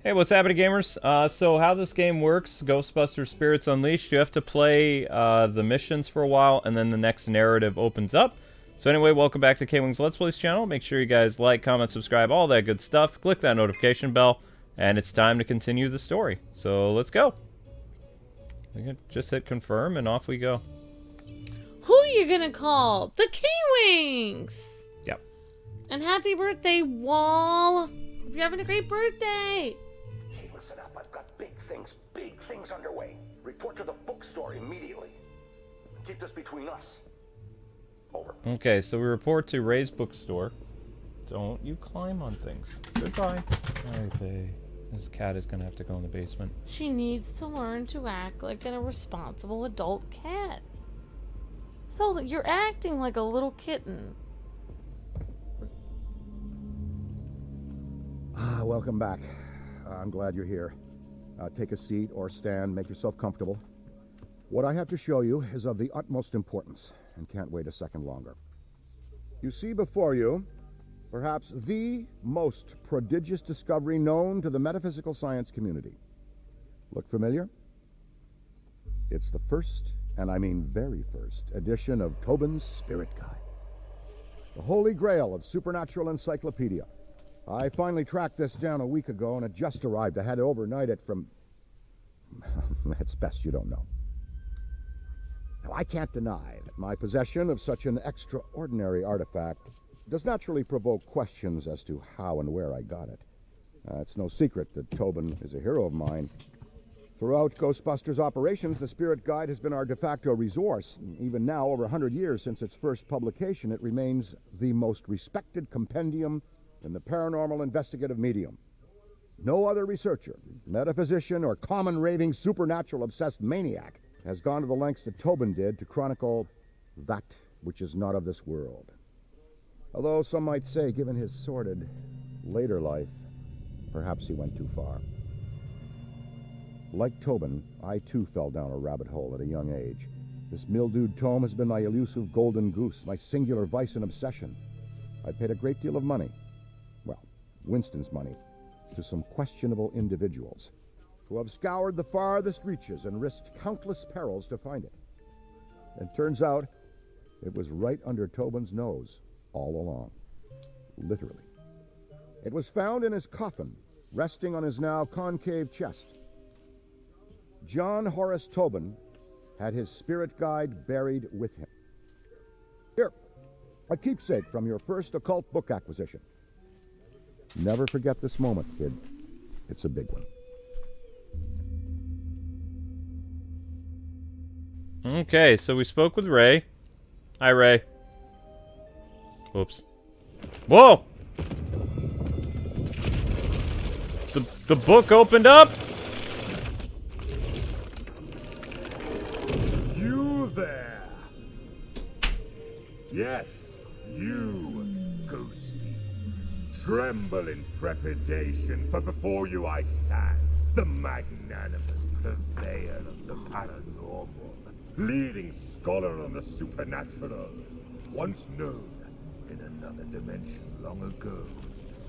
Hey, what's happening, gamers? So how this game works, Ghostbusters Spirits Unleashed, you have to play the missions for a while, and then the next narrative opens up. So anyway, welcome back to KwingsLetsPlays channel. Make sure you guys like, comment, subscribe, all that good stuff. Click that notification bell, and it's time to continue the story. So let's go. We can just hit confirm, and off we go. Who are you gonna call? The Kwings! Yep. And happy birthday, Wall! Hope you're having a great birthday! Hey, listen up. I've got big things underway. Report to the bookstore immediately. Keep this between us. Over. Okay, so we report to Ray's bookstore. Don't you climb on things. Goodbye. Alright, babe. This cat is gonna have to go in the basement. She needs to learn to act like a responsible adult cat. So you're acting like a little kitten. Welcome back. I'm glad you're here. Take a seat or stand, make yourself comfortable. What I have to show you is of the utmost importance and can't wait a second longer. You see before you, perhaps the most prodigious discovery known to the metaphysical science community. Look familiar? It's the first, and I mean very first, edition of Tobin's Spirit Guide. The holy grail of supernatural encyclopedia. I finally tracked this down a week ago and it just arrived. I had to overnight it from... It's best you don't know. Now, I can't deny that my possession of such an extraordinary artifact does naturally provoke questions as to how and where I got it. It's no secret that Tobin is a hero of mine. Throughout Ghostbusters operations, the Spirit Guide has been our de facto resource. Even now, over 100 years since its first publication, it remains the most respected compendium in the paranormal investigative medium. No other researcher, metaphysician, or common raving supernatural obsessed maniac has gone to the lengths that Tobin did to chronicle that which is not of this world. Although some might say, given his sordid later life, perhaps he went too far. Like Tobin, I too fell down a rabbit hole at a young age. This mildewed tome has been my elusive golden goose, my singular vice and obsession. I paid a great deal of money, well, Winston's money, to some questionable individuals who have scoured the farthest reaches and risked countless perils to find it. And turns out, it was right under Tobin's nose all along. Literally. It was found in his coffin, resting on his now concave chest. John Horace Tobin had his spirit guide buried with him. Here, a keepsake from your first occult book acquisition. Never forget this moment, kid. It's a big one. Okay, so we spoke with Ray. Hi, Ray. Whoops. Whoa! The book opened up? You there! Yes, you, Ghosty. Tremble in trepidation, for before you I stand, the magnanimous purveyor of the paranormal, leading scholar on the supernatural, once known in another dimension long ago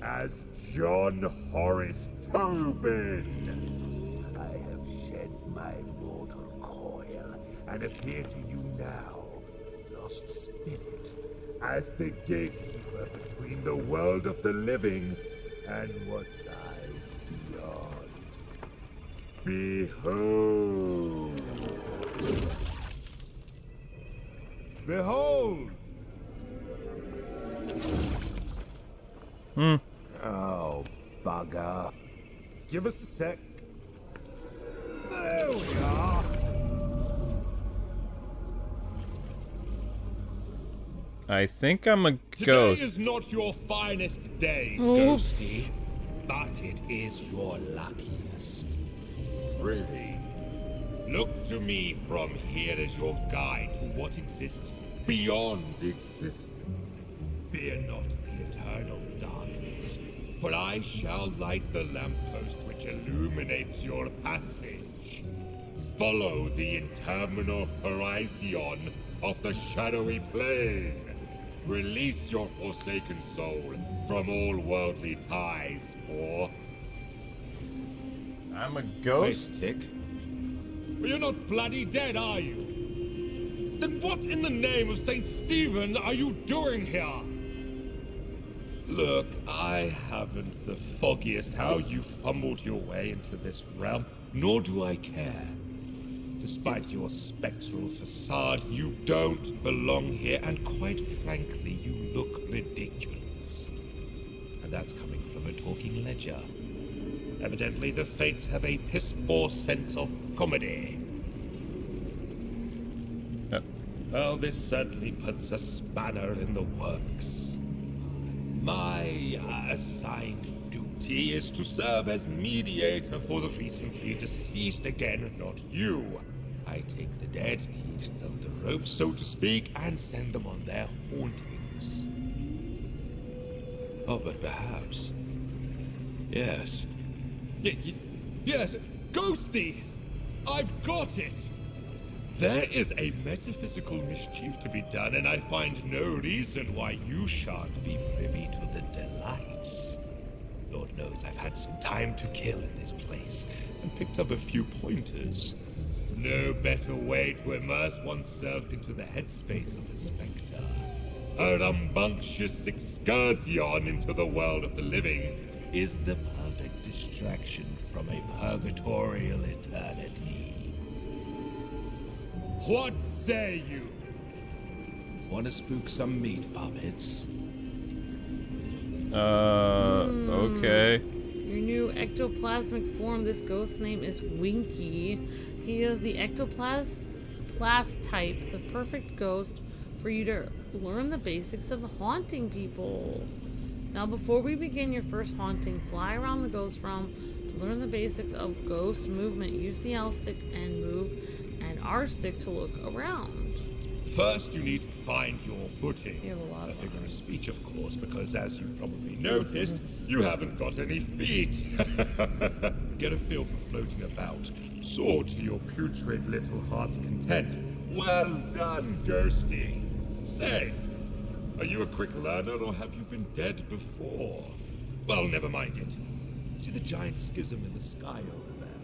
as John Horace Tobin. I have shed my mortal coil and appear to you now, lost spirit, as the gatekeeper between the world of the living and what lies beyond. Behold! Behold! Oh, bugger. Give us a sec. There we are. I think I'm a Today ghost. is not your finest day, Oops. Ghosty, but it is your luckiest. Really. Look to me from here as your guide to what exists beyond existence. Fear not the eternal darkness, for I shall light the lamppost which illuminates your passage. Follow the interminable horizon of the shadowy plane. Release your forsaken soul from all worldly ties, for I'm a Wait ghost? a tick. But you're not bloody dead, are you? Then what in the name of St. Stephen are you doing here? Look, I haven't the foggiest how you fumbled your way into this realm, nor do I care. Despite your spectral facade, you don't belong here, and quite frankly, you look ridiculous. And that's coming from a talking ledger. Evidently, the Fates have a piss-poor sense of comedy. Well, this certainly puts a spanner in the works. My assigned duty is to serve as mediator for the recently deceased again, not you. I take the dead, teach them the ropes, so to speak, and send them on their hauntings. Oh, but perhaps... Yes. Yes, Ghosty! I've got it! There is a metaphysical mischief to be done, and I find no reason why you shan't be privy to the delights. Lord knows I've had some time to kill in this place, and picked up a few pointers. No better way to immerse oneself into the headspace of a spectre. A rambunctious excursion into the world of the living is the perfect distraction from a purgatorial eternity. What say you? Want to spook some meat puppets? Okay. Your new ectoplasmic form, this ghost's name is Winky. He is the ectoplast type, the perfect ghost for you to learn the basics of haunting people. Now, before we begin your first haunting, fly around the ghost realm to learn the basics of ghost movement. Use the L stick and move, and R stick to look around. First, you need to find your footing. You have a lot of figure of buttons. speech, of course, because as you've probably noticed, you haven't got any feet. Get a feel for floating about. Soar to your putrid little heart's content. Well done, Ghosty. Say, are you a quick learner, or have you been dead before? Well, never mind it. See the giant schism in the sky over there?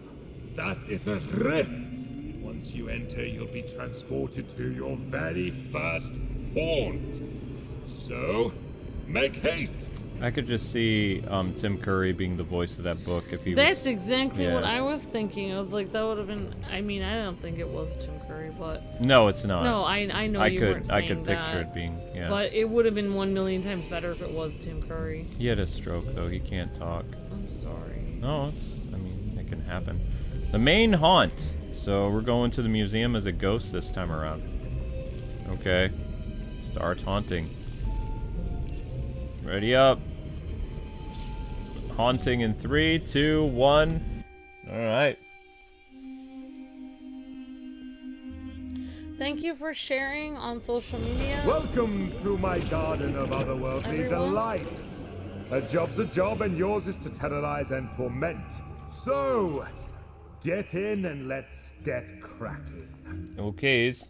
That is a rift! Once you enter, you'll be transported to your very first haunt. So, make haste! I could just see Tim Curry being the voice of that book if he That's was... exactly yeah. what I was thinking. I was like, that would have been. I mean, I don't think it was Tim Curry, but No, it's not. no, I know you weren't I saying could picture that. it being, yeah. But it would have been 1,000,000 times better if it was Tim Curry. He had a stroke, though. He can't talk. I'm sorry. No, I mean, it can happen. The main haunt. So we're going to the museum as a ghost this time around. Okay. Start haunting. Ready up. Haunting in 3, 2, 1. Alright. Thank you for sharing on social media. Welcome to my garden of otherworldly Everyone? delights. A job's a job, and yours is to terrorize and torment. So, get in and let's get cracking. Okays.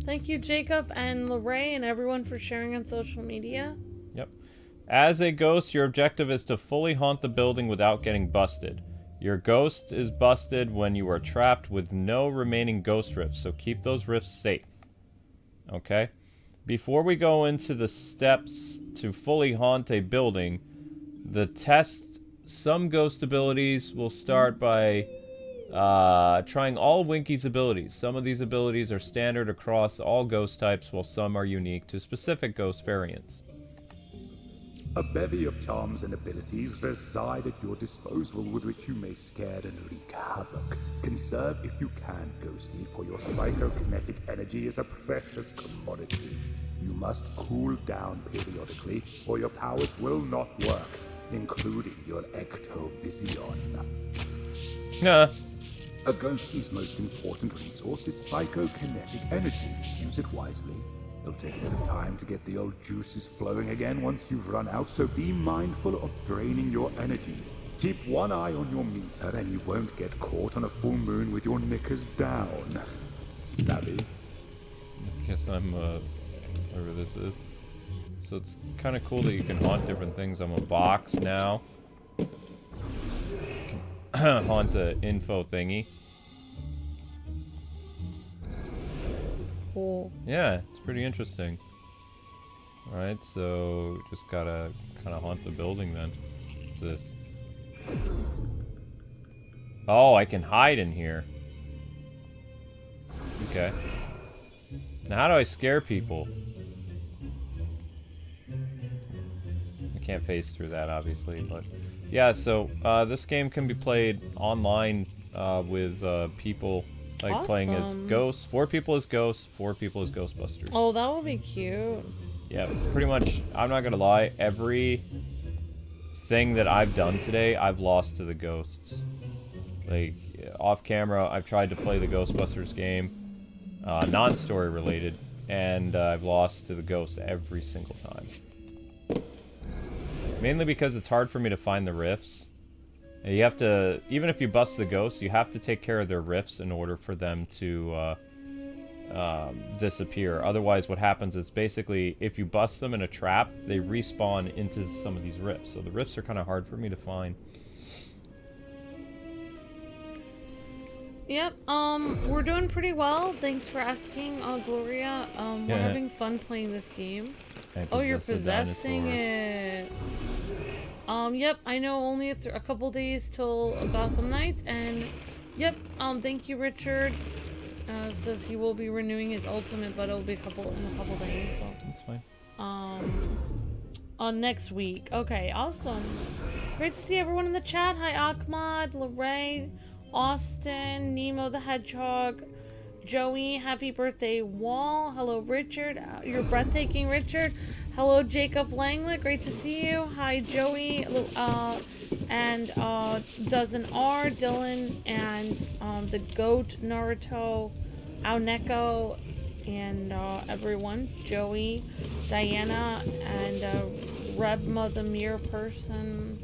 Thank you, Jacob and Lorraine and everyone for sharing on social media. Yep. As a ghost, your objective is to fully haunt the building without getting busted. Your ghost is busted when you are trapped with no remaining ghost rifts, so keep those rifts safe. Okay? Before we go into the steps to fully haunt a building, the test some ghost abilities will start by trying all Winky's abilities. Some of these abilities are standard across all ghost types, while some are unique to specific ghost variants. A bevy of charms and abilities reside at your disposal with which you may scare and wreak havoc. Conserve if you can, Ghosty, for your psychokinetic energy is a precious commodity. You must cool down periodically, or your powers will not work, including your ectovision. Nah. A ghostie's most important resource is psychokinetic energy. Use it wisely. It'll take a bit of time to get the old juices flowing again once you've run out, so be mindful of draining your energy. Keep one eye on your meter and you won't get caught on a full moon with your knickers down. Savvy? I guess I'm, whatever this is. So it's kind of cool that you can haunt different things. I'm a box now. Haunta info thingy. Cool. Yeah, it's pretty interesting. Alright, so just gotta kind of haunt the building then. What's this? Oh, I can hide in here. Okay. Now how do I scare people? I can't phase through that, obviously, but... Yeah, so, this game can be played online, with, people, like, playing as ghosts. 4 people as ghosts, 4 people as Ghostbusters. Oh, that would be cute. Yeah, pretty much, I'm not gonna lie, every thing that I've done today, I've lost to the ghosts. Like, off camera, I've tried to play the Ghostbusters game, non-story related, and I've lost to the ghosts every single time. Mainly because it's hard for me to find the rifts. And you have to, even if you bust the ghosts, you have to take care of their rifts in order for them to disappear. Otherwise, what happens is basically, if you bust them in a trap, they respawn into some of these rifts. So the rifts are kind of hard for me to find. Yep, we're doing pretty well. Thanks for asking, Gloria. We're having fun playing this game. Oh, you're possessing it. Yep, I know only a couple days till Gotham Knights, and yep, thank you, Richard. Says he will be renewing his ultimate, but it'll be in a couple days, so. That's fine. On next week. Okay, awesome. Great to see everyone in the chat. Hi, Ahmad, Lorraine, Austin, Nemo the Hedgehog, Joey, happy birthday, Wall. Hello, Richard. You're breathtaking, Richard. Hello, Jacob Langlet. Great to see you. Hi, Joey, and Dozen R, Dylan, and the Goat, Naruto, Aoneko, and everyone. Joey, Diana, and Rebma the Mere Person.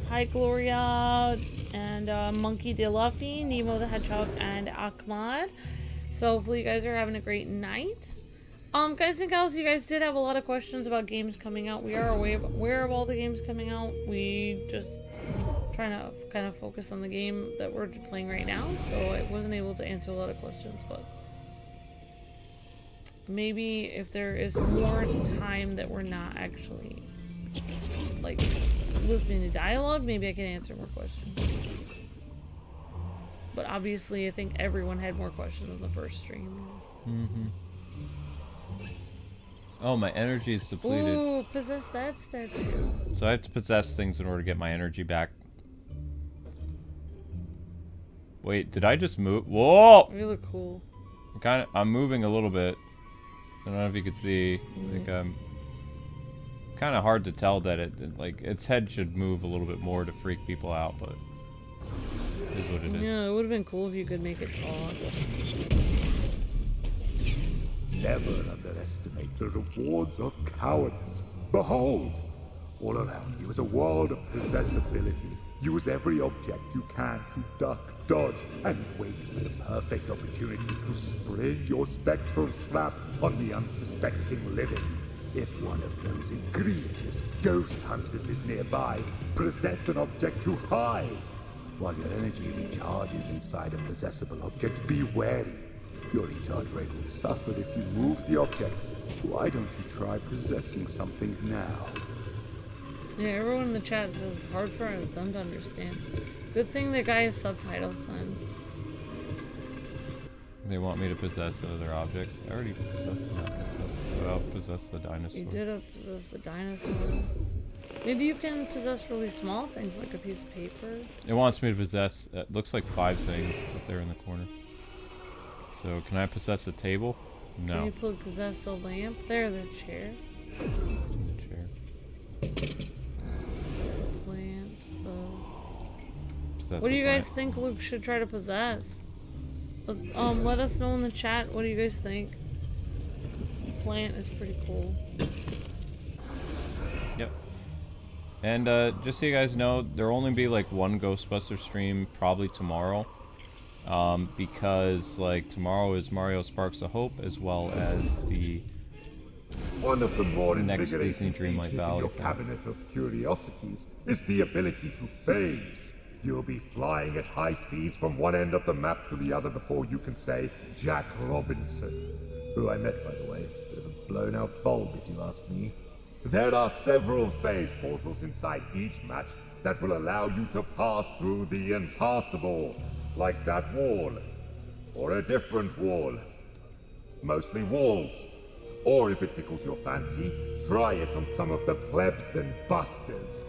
Hi, Gloria, and Monkey De Luffy, Nemo the Hedgehog, and Ahmad. So hopefully you guys are having a great night. Guys and gals, you guys did have a lot of questions about games coming out. We are aware of all the games coming out. We just trying to kind of focus on the game that we're playing right now, so I wasn't able to answer a lot of questions, but maybe if there is more time that we're not actually like listening to dialogue, maybe I can answer more questions. But obviously I think everyone had more questions on the first stream. Oh, my energy is depleted. Ooh, possess that statue. So I have to possess things in order to get my energy back. Wait, did I just move? Whoa! You look cool. I'm moving a little bit. I don't know if you could see. Like, kind of hard to tell that its head should move a little bit more to freak people out, but it is what it is. Yeah, it would have been cool if you could make it talk. Never underestimate the rewards of cowardice. Behold! All around you is a world of possessibility. Use every object you can to duck, dodge, and wait for the perfect opportunity to spring your spectral trap on the unsuspecting living. If one of those egregious ghost hunters is nearby, possess an object to hide. While your energy recharges inside a possessible object, be wary. Your recharge rate will suffer if you move the object. Why don't you try possessing something now? Yeah, everyone in the chat says it's hard for them to understand. Good thing the guy has subtitles then. They want me to possess another object. I already possessed another stuff. But I'll possess the dinosaur. You did possess the dinosaur. Maybe you can possess really small things like a piece of paper. It wants me to possess, it looks like 5 things up there in the corner. So, can I possess a table? No. Can you possess a lamp? There, the chair. The chair. Plant. Possess What do you guys plant. think Luke should try to possess? Let us know in the chat. What do you guys think? Plant is pretty cool. Yep. And just so you guys know, there'll only be like one Ghostbuster stream probably tomorrow. Because like tomorrow is Mario Sparks of Hope, as well as the One of the more next invigorating Disney Dreamlight features in Valley your film. cabinet of curiosities is the ability to phase. You'll be flying at high speeds from one end of the map to the other before you can say Jack Robinson, who I met, by the way. Bit of a blown-out bulb, if you ask me. There are several phase portals inside each match that will allow you to pass through the impassable, like that wall, or a different wall. Mostly walls. Or if it tickles your fancy, try it on some of the plebs and busters.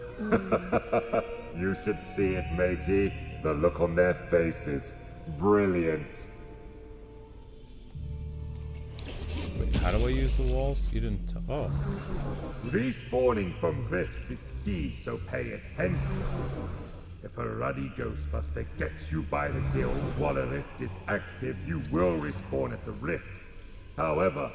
You should see it, matey. The look on their faces. Brilliant. Wait, how do I use the walls? You didn't oh. Respawning from rifts is key, so pay attention. If a ruddy Ghostbuster gets you by the gills while a rift is active, you will respawn at the rift. However,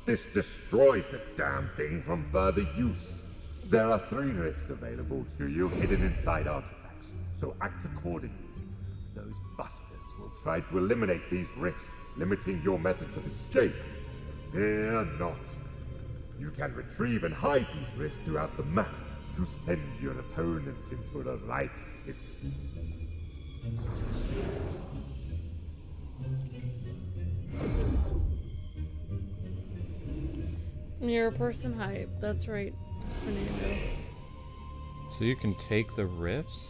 this destroys the damn thing from further use. There are 3 rifts available to you hidden inside artifacts, so act accordingly. Those busters will try to eliminate these rifts, limiting your methods of escape. Fear not. You can retrieve and hide these rifts throughout the map to send your opponents into a light tizzy. You're a person hype. That's right, Fernando. So you can take the rifts?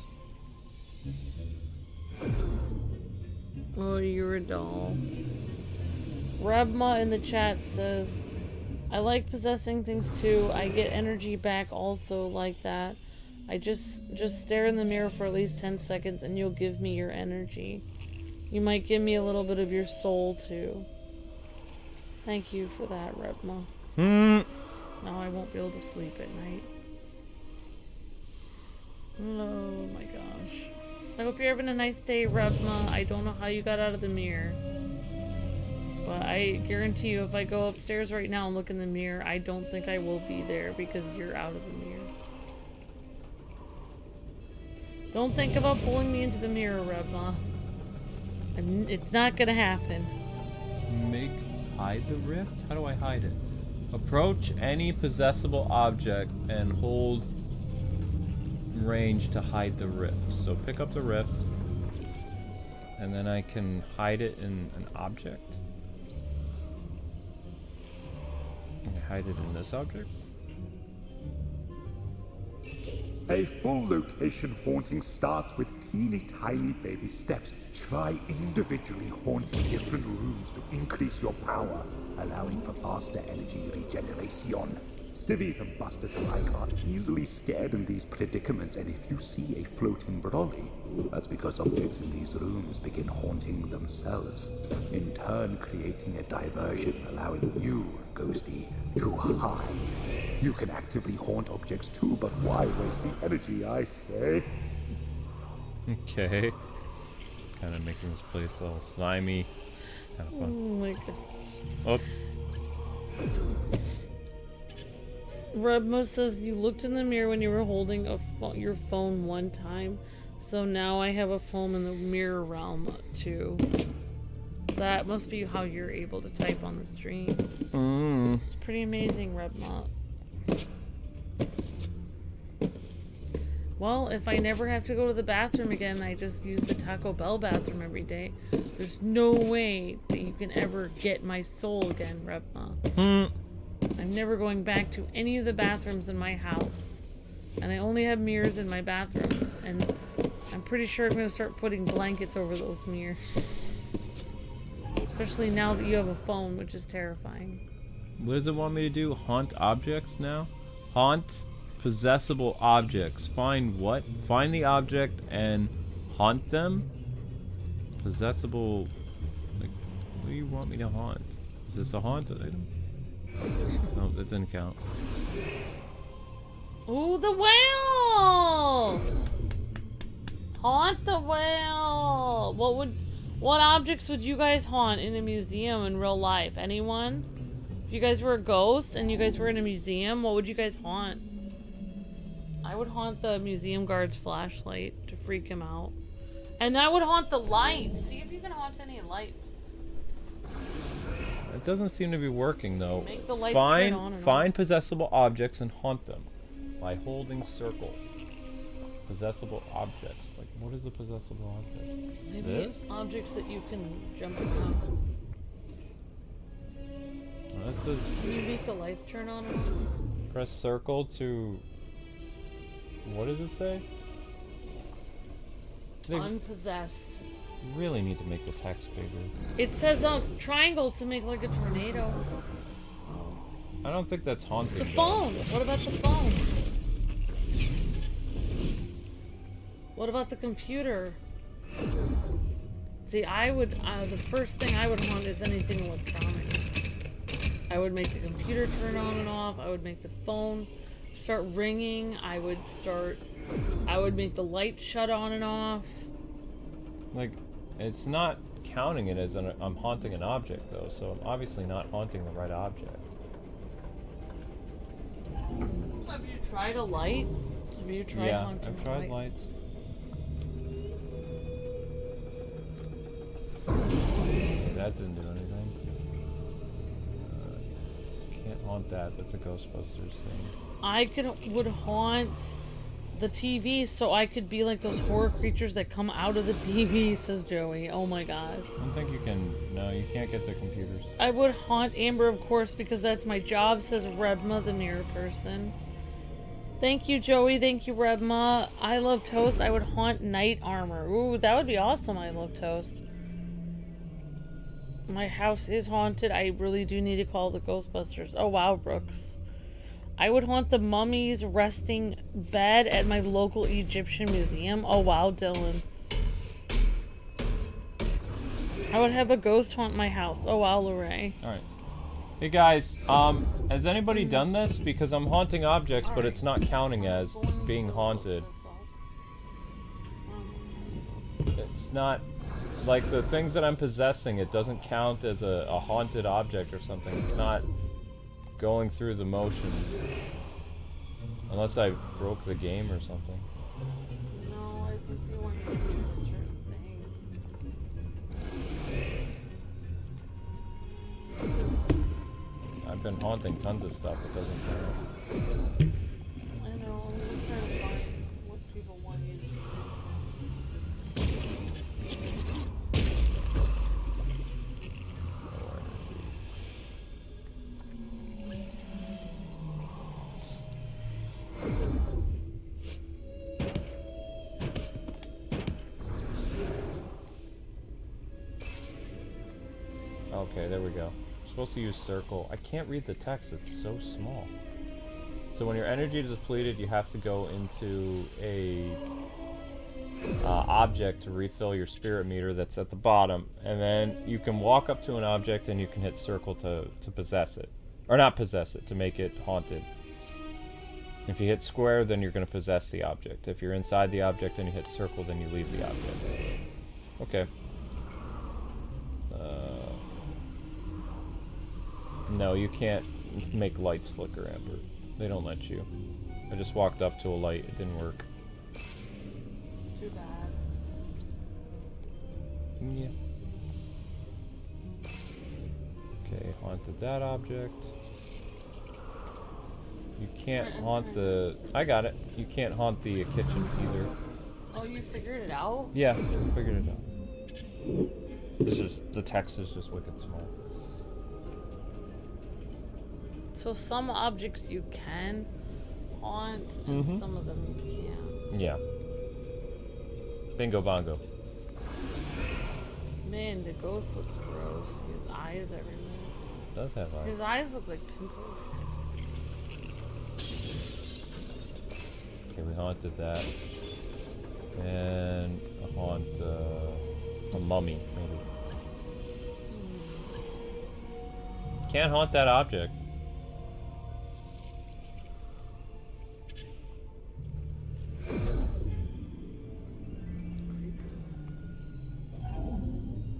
Oh, you're a doll. Rebma in the chat says, I like possessing things too. I get energy back also like that. I just stare in the mirror for at least 10 seconds and you'll give me your energy. You might give me a little bit of your soul too. Thank you for that, Rebma. Now I won't be able to sleep at night. Oh my gosh. I hope you're having a nice day, Rebma. I don't know how you got out of the mirror. But I guarantee you if I go upstairs right now and look in the mirror, I don't think I will be there because you're out of the mirror. Don't think about pulling me into the mirror, Rebma. It's not gonna happen. Hide the rift? How do I hide it? Approach any possessible object and hold range to hide the rift. So pick up the rift, and then I can hide it in an object. Can I hide it in this object? A full location haunting starts with teeny tiny baby steps. Try individually haunting different rooms to increase your power, allowing for faster energy regeneration. Civvies and busters alike are easily scared in these predicaments, and if you see a floating brolly, that's because objects in these rooms begin haunting themselves, in turn creating a diversion, allowing you, Ghosty, to hide. You can actively haunt objects too, but why waste the energy, I say? Okay. Kind of making this place all slimy. Kind of Oh fun. my god. Oh. Rebma says you looked in the mirror when you were holding your phone one time, so now I have a phone in the mirror realm too. That must be how you're able to type on the stream. It's pretty amazing, Rebma. Well, if I never have to go to the bathroom again, I just use the Taco Bell bathroom every day. There's no way that you can ever get my soul again, Rebma. I'm never going back to any of the bathrooms in my house. And I only have mirrors in my bathrooms. And I'm pretty sure I'm going to start putting blankets over those mirrors. Especially now that you have a phone, which is terrifying. What does it want me to do? Haunt objects now? Haunt possessible objects. Find what? Find the object and haunt them? Possessible... Like, what do you want me to haunt? Is this a haunted item? No, that didn't count. Ooh, the whale! Haunt the whale! What objects would you guys haunt in a museum in real life? Anyone? If you guys were a ghost and you guys were in a museum, what would you guys haunt? I would haunt the museum guard's flashlight to freak him out. And I would haunt the lights. See if you can haunt any lights. It doesn't seem to be working though. Make the lights turn on and Find possessible objects and haunt them by holding circle. Possessible objects. Like, what is a possessible object? Maybe This? objects that you can jump around. Well, that says Can you make the lights turn on and off? press circle to... What does it say? They Unpossessed. really need to make the text bigger. It says triangle to make like a tornado. I don't think that's haunting. The though. phone. What about the phone? What about the computer? See, I would, the first thing I would haunt is anything electronic. I would make the computer turn on and off. I would make the phone start ringing. I would make the light shut on and off. Like, it's not counting it as I'm haunting an object, though, so I'm obviously not haunting the right object. Have you tried a light? Have you tried haunting I've a tried light? lights. That didn't do anything. Can't haunt that. That's a Ghostbusters thing. I would haunt the TV so I could be like those horror creatures that come out of the TV, says Joey. Oh my gosh. I don't think you can... No, you can't get the computers. I would haunt Amber, of course, because that's my job, says Rebma, the mirror person. Thank you, Joey. Thank you, Rebma. I love Toast. I would haunt Night Armor. Ooh, that would be awesome. I love Toast. My house is haunted. I really do need to call the Ghostbusters. Oh, wow, Brooks. I would haunt the mummy's resting bed at my local Egyptian museum. Oh, wow, Dylan. I would have a ghost haunt my house. Oh, wow, Lorraine. Alright. Hey, guys, has anybody done this? Because I'm haunting objects, but it's not counting as being haunted. It's not... Like, the things that I'm possessing, it doesn't count as a haunted object or something. It's not going through the motions. Unless I broke the game or something. No, I think you want to do a certain thing. I've been haunting tons of stuff, it doesn't count. I know, I'm trying to find what people want you to do. Okay, there we go. I'm supposed to use circle. I can't read the text, it's so small. So when your energy is depleted, you have to go into a object to refill your spirit meter that's at the bottom. And then you can walk up to an object and you can hit circle to possess it. Or not possess it, to make it haunted. If you hit square, then you're going to possess the object. If you're inside the object and you hit circle, then you leave the object. Okay. No, you can't make lights flicker, Amber. They don't let you. I just walked up to a light. It didn't work. It's too bad. Yeah. Okay, haunted that object. You can't haunt the... I got it. You can't haunt the kitchen either. Oh, you figured it out? Yeah, figured it out. This is... The text is just wicked small. So some objects you can haunt, and some of them you can't. Yeah. Bingo bongo. Man, the ghost looks gross. His eyes everywhere. Does have eyes. His eyes look like pimples. Okay, we haunted that. And a haunt a mummy, maybe. Can't haunt that object.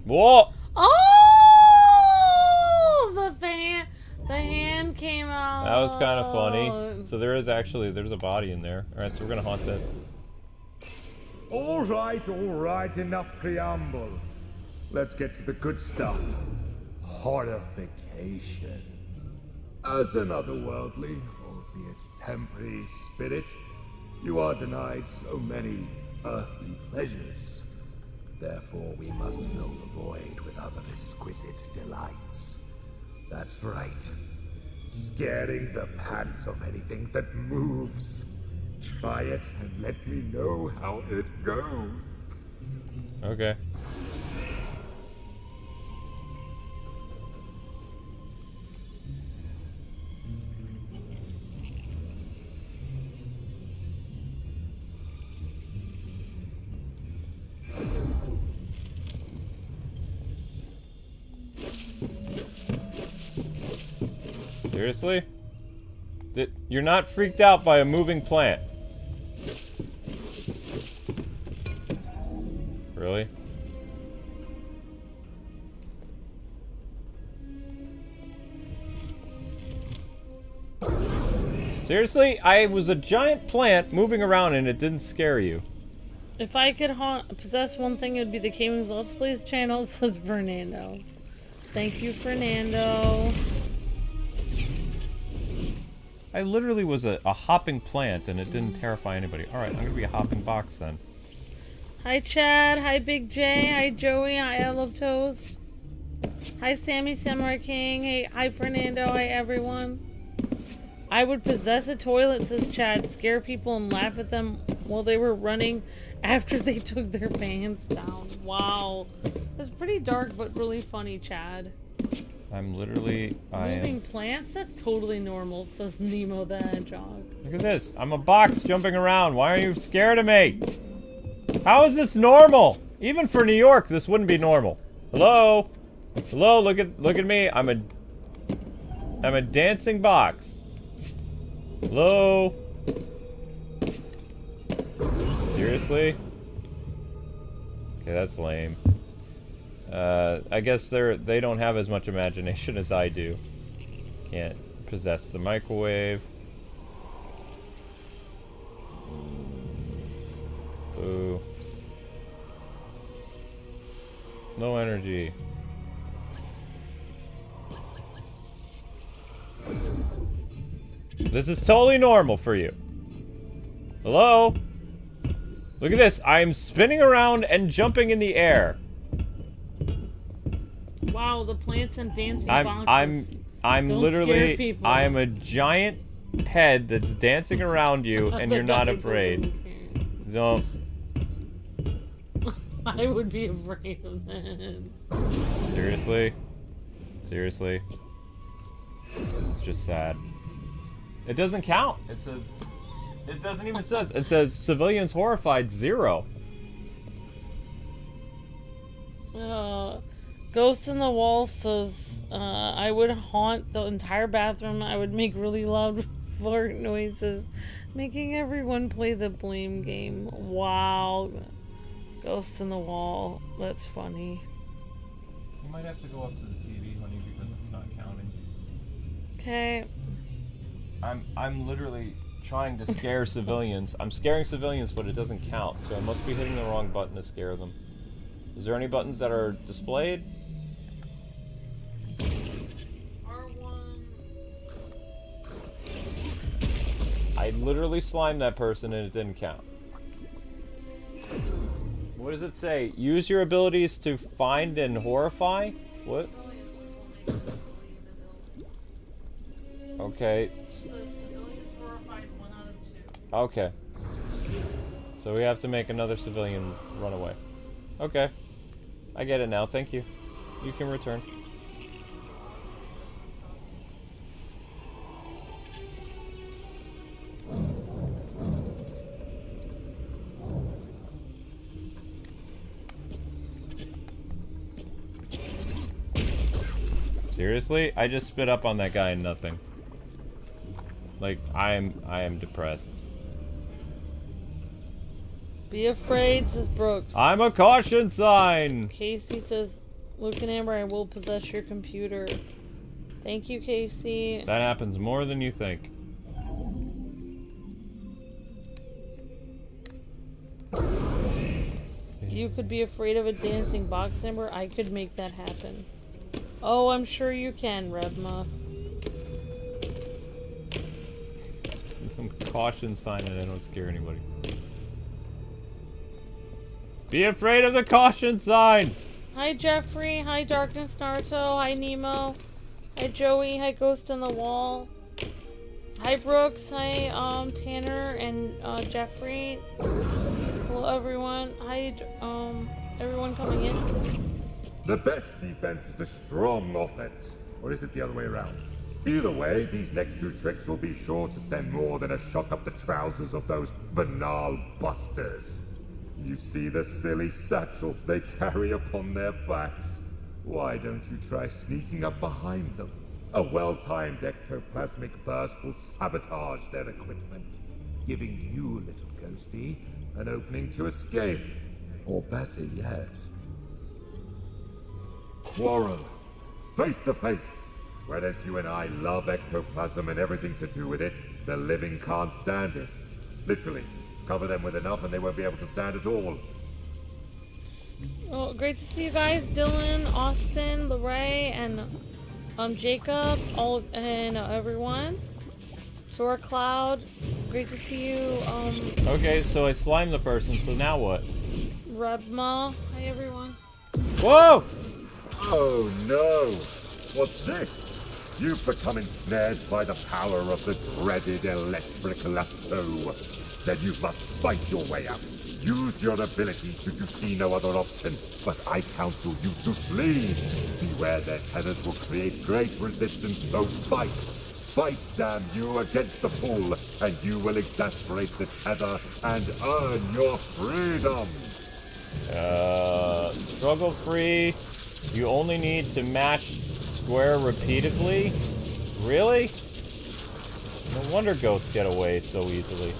Whoa! Oh, the hand came out. That was kind of funny. So there's a body in there. All right, so we're gonna haunt this. All right, enough preamble. Let's get to the good stuff. Horrification. As an otherworldly, albeit temporary spirit, You are denied so many earthly pleasures. Therefore, we must fill the void with other exquisite delights. That's right. Scaring the pants off anything that moves. Try it and let me know how it goes. Okay. Seriously? You're not freaked out by a moving plant. Really? Seriously? I was a giant plant moving around and it didn't scare you. If I could possess one thing, it would be the Kwings Let's Plays channel, says Fernando. Thank you, Fernando. I literally was a hopping plant and it didn't terrify anybody. Alright, I'm gonna be a hopping box then. Hi, Chad. Hi, Big J. Hi, Joey. Hi, I Love Toast. Hi, Sammy Samurai King. Hey, hi, Fernando. Hi, everyone. I would possess a toilet, says Chad. Scare people and laugh at them while they were running after they took their pants down. Wow. That's pretty dark, but really funny, Chad. I'm literally... Moving plants? That's totally normal, says Nemo the Hedgehog. Look at this. I'm a box jumping around. Why are you scared of me? How is this normal? Even for New York, this wouldn't be normal. Hello? Hello, look at me. I'm a dancing box. Hello? Seriously? Okay, that's lame. I guess they don't have as much imagination as I do. Can't possess the microwave. Boo. No energy. This is totally normal for you. Hello? Look at this. I'm spinning around and jumping in the air. Wow, the plants and dancing boxes. I'm Don't literally, scare people. I am a giant head that's dancing around you and you're not afraid. Don't. I would be afraid of that. Seriously? Seriously? It's just sad. It doesn't count. It says, it doesn't even says. It says civilians horrified 0. Ghost in the Wall says, I would haunt the entire bathroom. I would make really loud fart noises, making everyone play the blame game. Wow. Ghost in the Wall. That's funny. You might have to go up to the TV, honey, because it's not counting. Okay. I'm literally trying to scare civilians. I'm scaring civilians, but it doesn't count, so I must be hitting the wrong button to scare them. Is there any buttons that are displayed? R1. I literally slimed that person and it didn't count. What does it say? Use your abilities to find and horrify? What? Okay. Civilians horrified 1 out of 2. Okay. So we have to make another civilian run away. Okay. I get it now. Thank you. You can return. Seriously? I just spit up on that guy and nothing. Like, I am depressed. Be afraid, says Brooks. I'm a caution sign! Casey says, Luke and Amber, I will possess your computer. Thank you, Casey. That happens more than you think. You could be afraid of a dancing box, Amber. I could make that happen. Oh, I'm sure you can, Revma. caution sign and I don't scare anybody. Be afraid of the caution sign! Hi Jeffrey, hi Darkness Naruto, hi Nemo, hi Joey, hi Ghost in the Wall, hi Brooks, hi Tanner and Jeffrey. Hello everyone. Hi everyone coming in. The best defense is the strong offense. Or is it the other way around? Either way, these next two tricks will be sure to send more than a shock up the trousers of those banal busters. You see the silly satchels they carry upon their backs? Why don't you try sneaking up behind them? A well-timed ectoplasmic burst will sabotage their equipment, giving you, little ghosty, an opening to escape. Or better yet, quarrel, face to face. Whereas you and I love ectoplasm and everything to do with it, the living can't stand it. Literally, cover them with enough and they won't be able to stand at all. Well, great to see you guys, Dylan, Austin, Lorray, and Jacob, and everyone. Sora Cloud, great to see you. Okay, so I slimed the person, so now what? Rebma, hi everyone. Whoa! Oh no! What's this? You've become ensnared by the power of the dreaded electric lasso. Then you must fight your way out. Use your ability should you see no other option, but I counsel you to flee. Beware their tethers will create great resistance, so fight. Fight, damn you, against the pull, and you will exasperate the tether and earn your freedom. Struggle free. You only need to mash square repeatedly? Really? No wonder ghosts get away so easily.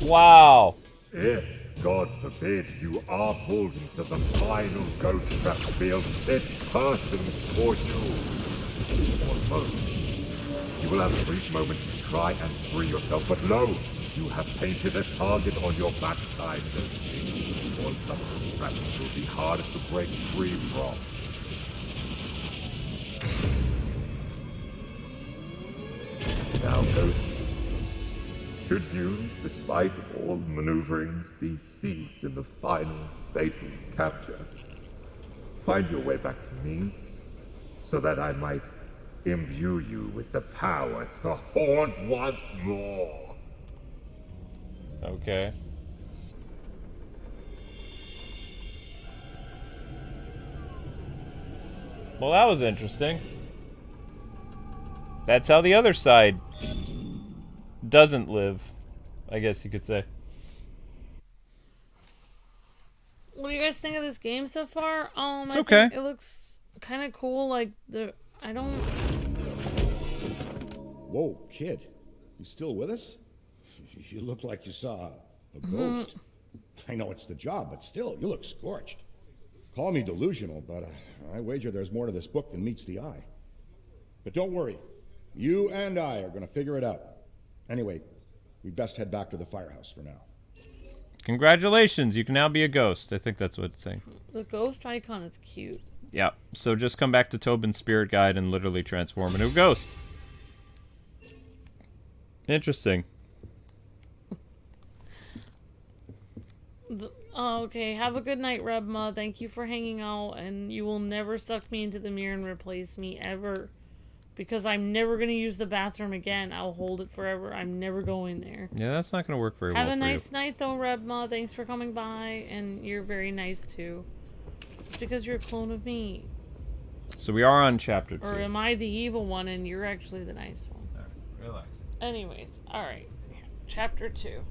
Wow! If, God forbid, you are pulled into the final ghost trap field, it's curtains for you. Almost. You will have a brief moment to try and free yourself, but lo! You have painted a target on your backside, Ghosty. One such trap will be harder to break free from. Now, Ghosty, should you, despite all maneuverings, be seized in the final fatal capture, find your way back to me, so that I might imbue you with the power to haunt once more. Okay. Well, that was interesting. That's how the other side doesn't live, I guess you could say. What do you guys think of this game so far? It's I okay. think it looks kind of cool. Like I don't. Whoa, kid. You still with us? You look like you saw a ghost. I know it's the job, but still, you look scorched. Call me delusional, but I wager there's more to this book than meets the eye. But don't worry. You and I are going to figure it out. Anyway, we best head back to the firehouse for now. Congratulations, you can now be a ghost. I think that's what it's saying. The ghost icon is cute. Yeah, so just come back to Tobin's spirit guide and literally transform into a ghost. Interesting. Okay, have a good night, Rebma. Thank you for hanging out, and you will never suck me into the mirror and replace me, ever. Because I'm never going to use the bathroom again. I'll hold it forever. I'm never going there. Yeah, that's not going to work very well Have for a you. nice night, though, Rebma. Thanks for coming by, and you're very nice, too. It's because you're a clone of me. So we are on chapter 2. Or am I the evil one, and you're actually the nice one? Alright, relax. Anyways, alright. Chapter 2.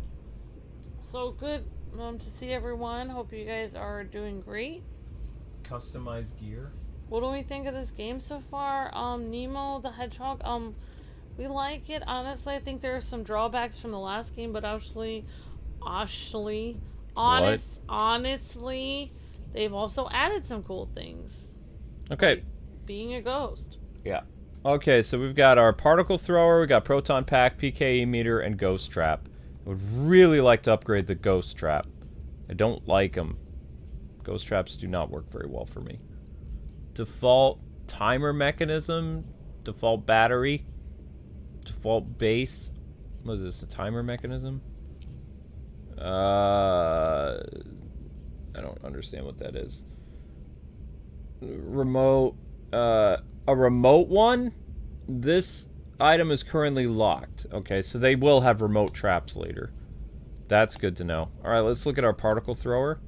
So good to see everyone. Hope you guys are doing great. Customized gear. What do we think of this game so far? Nemo the Hedgehog, we like it. Honestly, I think there are some drawbacks from the last game, but honestly, they've also added some cool things. Okay. Like being a ghost. Yeah. Okay, so we've got our particle thrower, we got proton pack, PKE meter, and ghost trap. I would really like to upgrade the ghost trap. I don't like them. Ghost traps do not work very well for me. Default timer mechanism, default battery. Default base. What is this? A timer mechanism? I don't understand what that is. Remote. A remote one? This item is currently locked. Okay, so they will have remote traps later. That's good to know. Alright, let's look at our particle thrower.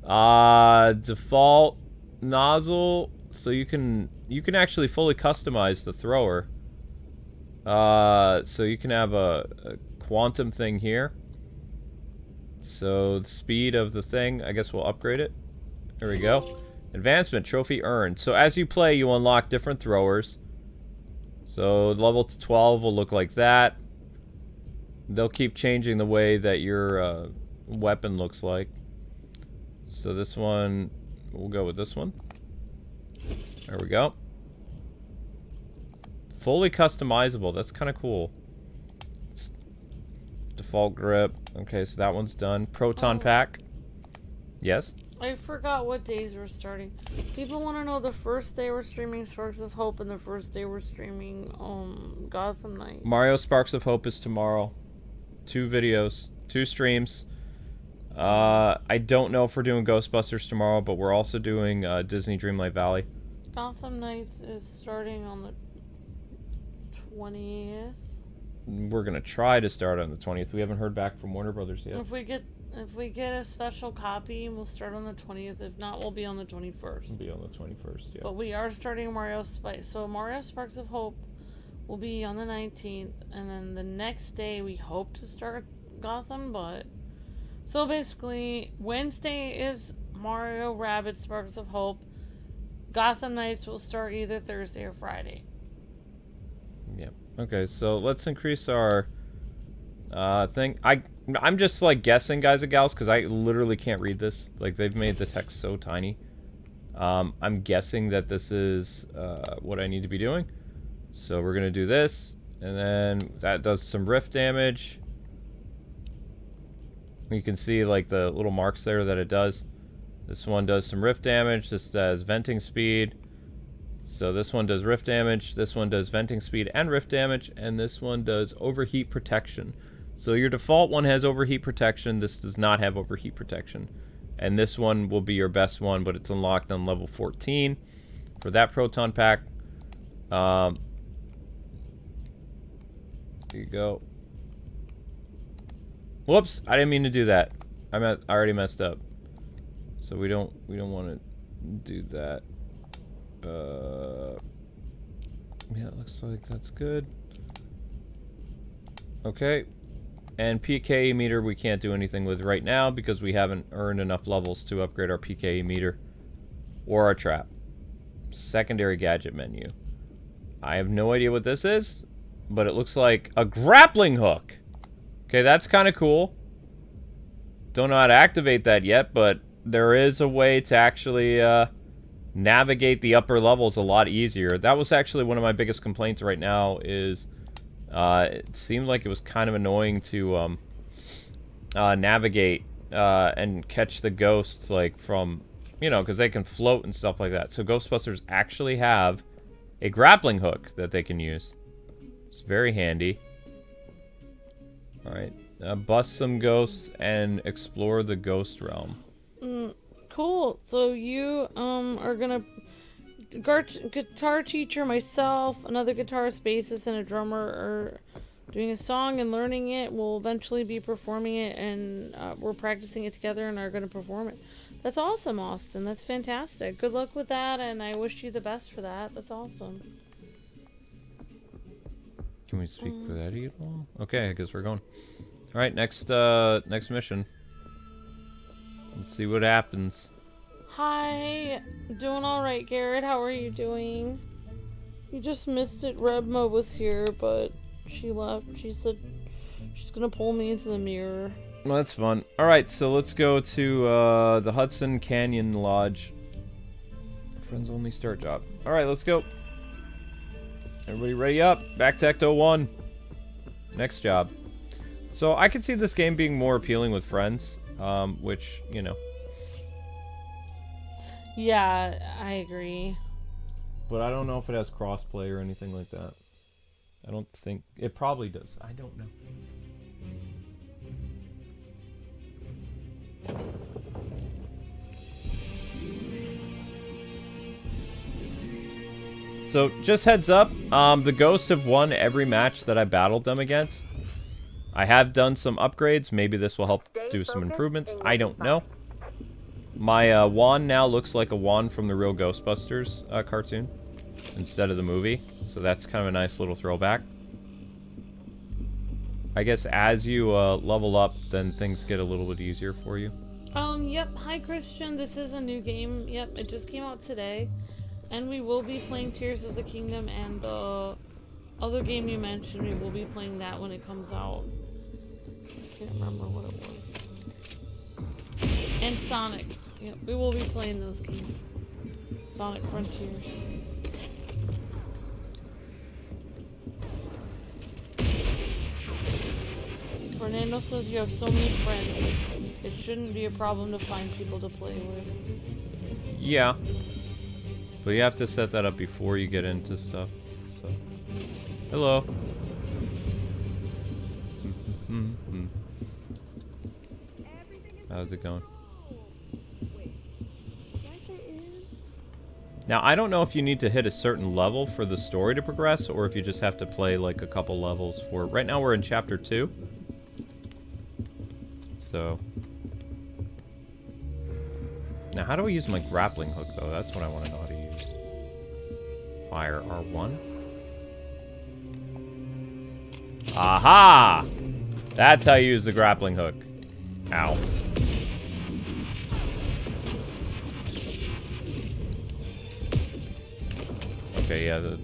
Default nozzle. So you can actually fully customize the thrower. So you can have a quantum thing here. So the speed of the thing, I guess we'll upgrade it. There we go. Advancement, trophy earned. So as you play, you unlock different throwers. So level 12 will look like that. They'll keep changing the way that your weapon looks like. So this one, we'll go with this one. There we go. Fully customizable. That's kind of cool. Default grip. Okay, so that one's done. Proton pack. Yes? I forgot what days we're starting. People want to know the first day we're streaming Sparks of Hope and the first day we're streaming Gotham Knights. Mario Sparks of Hope is tomorrow. 2 videos. 2 streams. I don't know if we're doing Ghostbusters tomorrow, but we're also doing Disney Dreamlight Valley. Gotham Knights is starting on the 20th. We're gonna try to start on the 20th. We haven't heard back from Warner Brothers yet. If we get a special copy, we'll start on the 20th. If not, we'll be on the 21st. We'll be on the 21st, yeah. But we are starting Mario Sparks. So Mario Sparks of Hope will be on the 19th, and then the next day we hope to start Gotham. But so basically, Wednesday is Mario Rabbids Sparks of Hope. Gotham Knights will start either Thursday or Friday. Yep. Okay, so let's increase our thing. I'm just like guessing, guys and gals, because I literally can't read this. Like, they've made the text so tiny. I'm guessing that this is what I need to be doing. So we're gonna do this, and then that does some rift damage. You can see like the little marks there that it does. This one does some rift damage. This does venting speed. So this one does rift damage, this one does venting speed and rift damage, and this one does overheat protection. So your default one has overheat protection, this does not have overheat protection. And this one will be your best one, but it's unlocked on level 14 for that proton pack. There you go. Whoops, I didn't mean to do that. I already messed up. So we don't want to do that. Yeah, it looks like that's good. Okay. And PKE meter we can't do anything with right now because we haven't earned enough levels to upgrade our PKE meter or our trap. Secondary gadget menu. I have no idea what this is, but it looks like a grappling hook. Okay, that's kind of cool. Don't know how to activate that yet, but there is a way to actually navigate the upper levels a lot easier. That was actually one of my biggest complaints right now is it seemed like it was kind of annoying to navigate and catch the ghosts like from, you know, because they can float and stuff like that. So Ghostbusters actually have a grappling hook that they can use. It's very handy. Alright, bust some ghosts and explore the ghost realm. Cool. So you are gonna guitar teacher, myself, another guitarist, bassist, and a drummer are doing a song and learning it. We'll eventually be performing it, and we're practicing it together and are gonna perform it. That's awesome, Austin. That's fantastic. Good luck with that, and I wish you the best for that. That's awesome. Can we speak with Eddy at all? Okay, I guess we're going. All right, next mission. Let's see what happens. Hi, doing all right, Garrett. How are you doing? You just missed it. Rebma was here, but she left. She said she's gonna pull me into the mirror. Well, that's fun. All right, so let's go to the Hudson Canyon Lodge. Friends only start job. All right, let's go. Everybody ready up? Back to Ecto 1. Next job. So I could see this game being more appealing with friends, which, you know. Yeah, I agree. But I don't know if it has crossplay or anything like that. I don't think... It probably does. I don't know. So, just heads up, the ghosts have won every match that I battled them against. I have done some upgrades. Maybe this will help do some improvements. I don't know. My wand now looks like a wand from the real Ghostbusters cartoon instead of the movie. So that's kind of a nice little throwback. I guess as you level up, then things get a little bit easier for you. Yep. Hi, Christian. This is a new game. Yep, it just came out today. And we will be playing Tears of the Kingdom, and the other game you mentioned, we will be playing that when it comes out. I can't remember what it was. And Sonic. Yep, we will be playing those games. Sonic Frontiers. Fernando says you have so many friends. It shouldn't be a problem to find people to play with. Yeah. But you have to set that up before you get into stuff. So, hello. How's it going? Now, I don't know if you need to hit a certain level for the story to progress, or if you just have to play like a couple levels for it. Right now we're in chapter 2. So... Now, how do I use my grappling hook, though? That's what I want to know how to use. Fire R1. Aha! That's how you use the grappling hook. Ow. Okay, yeah, the...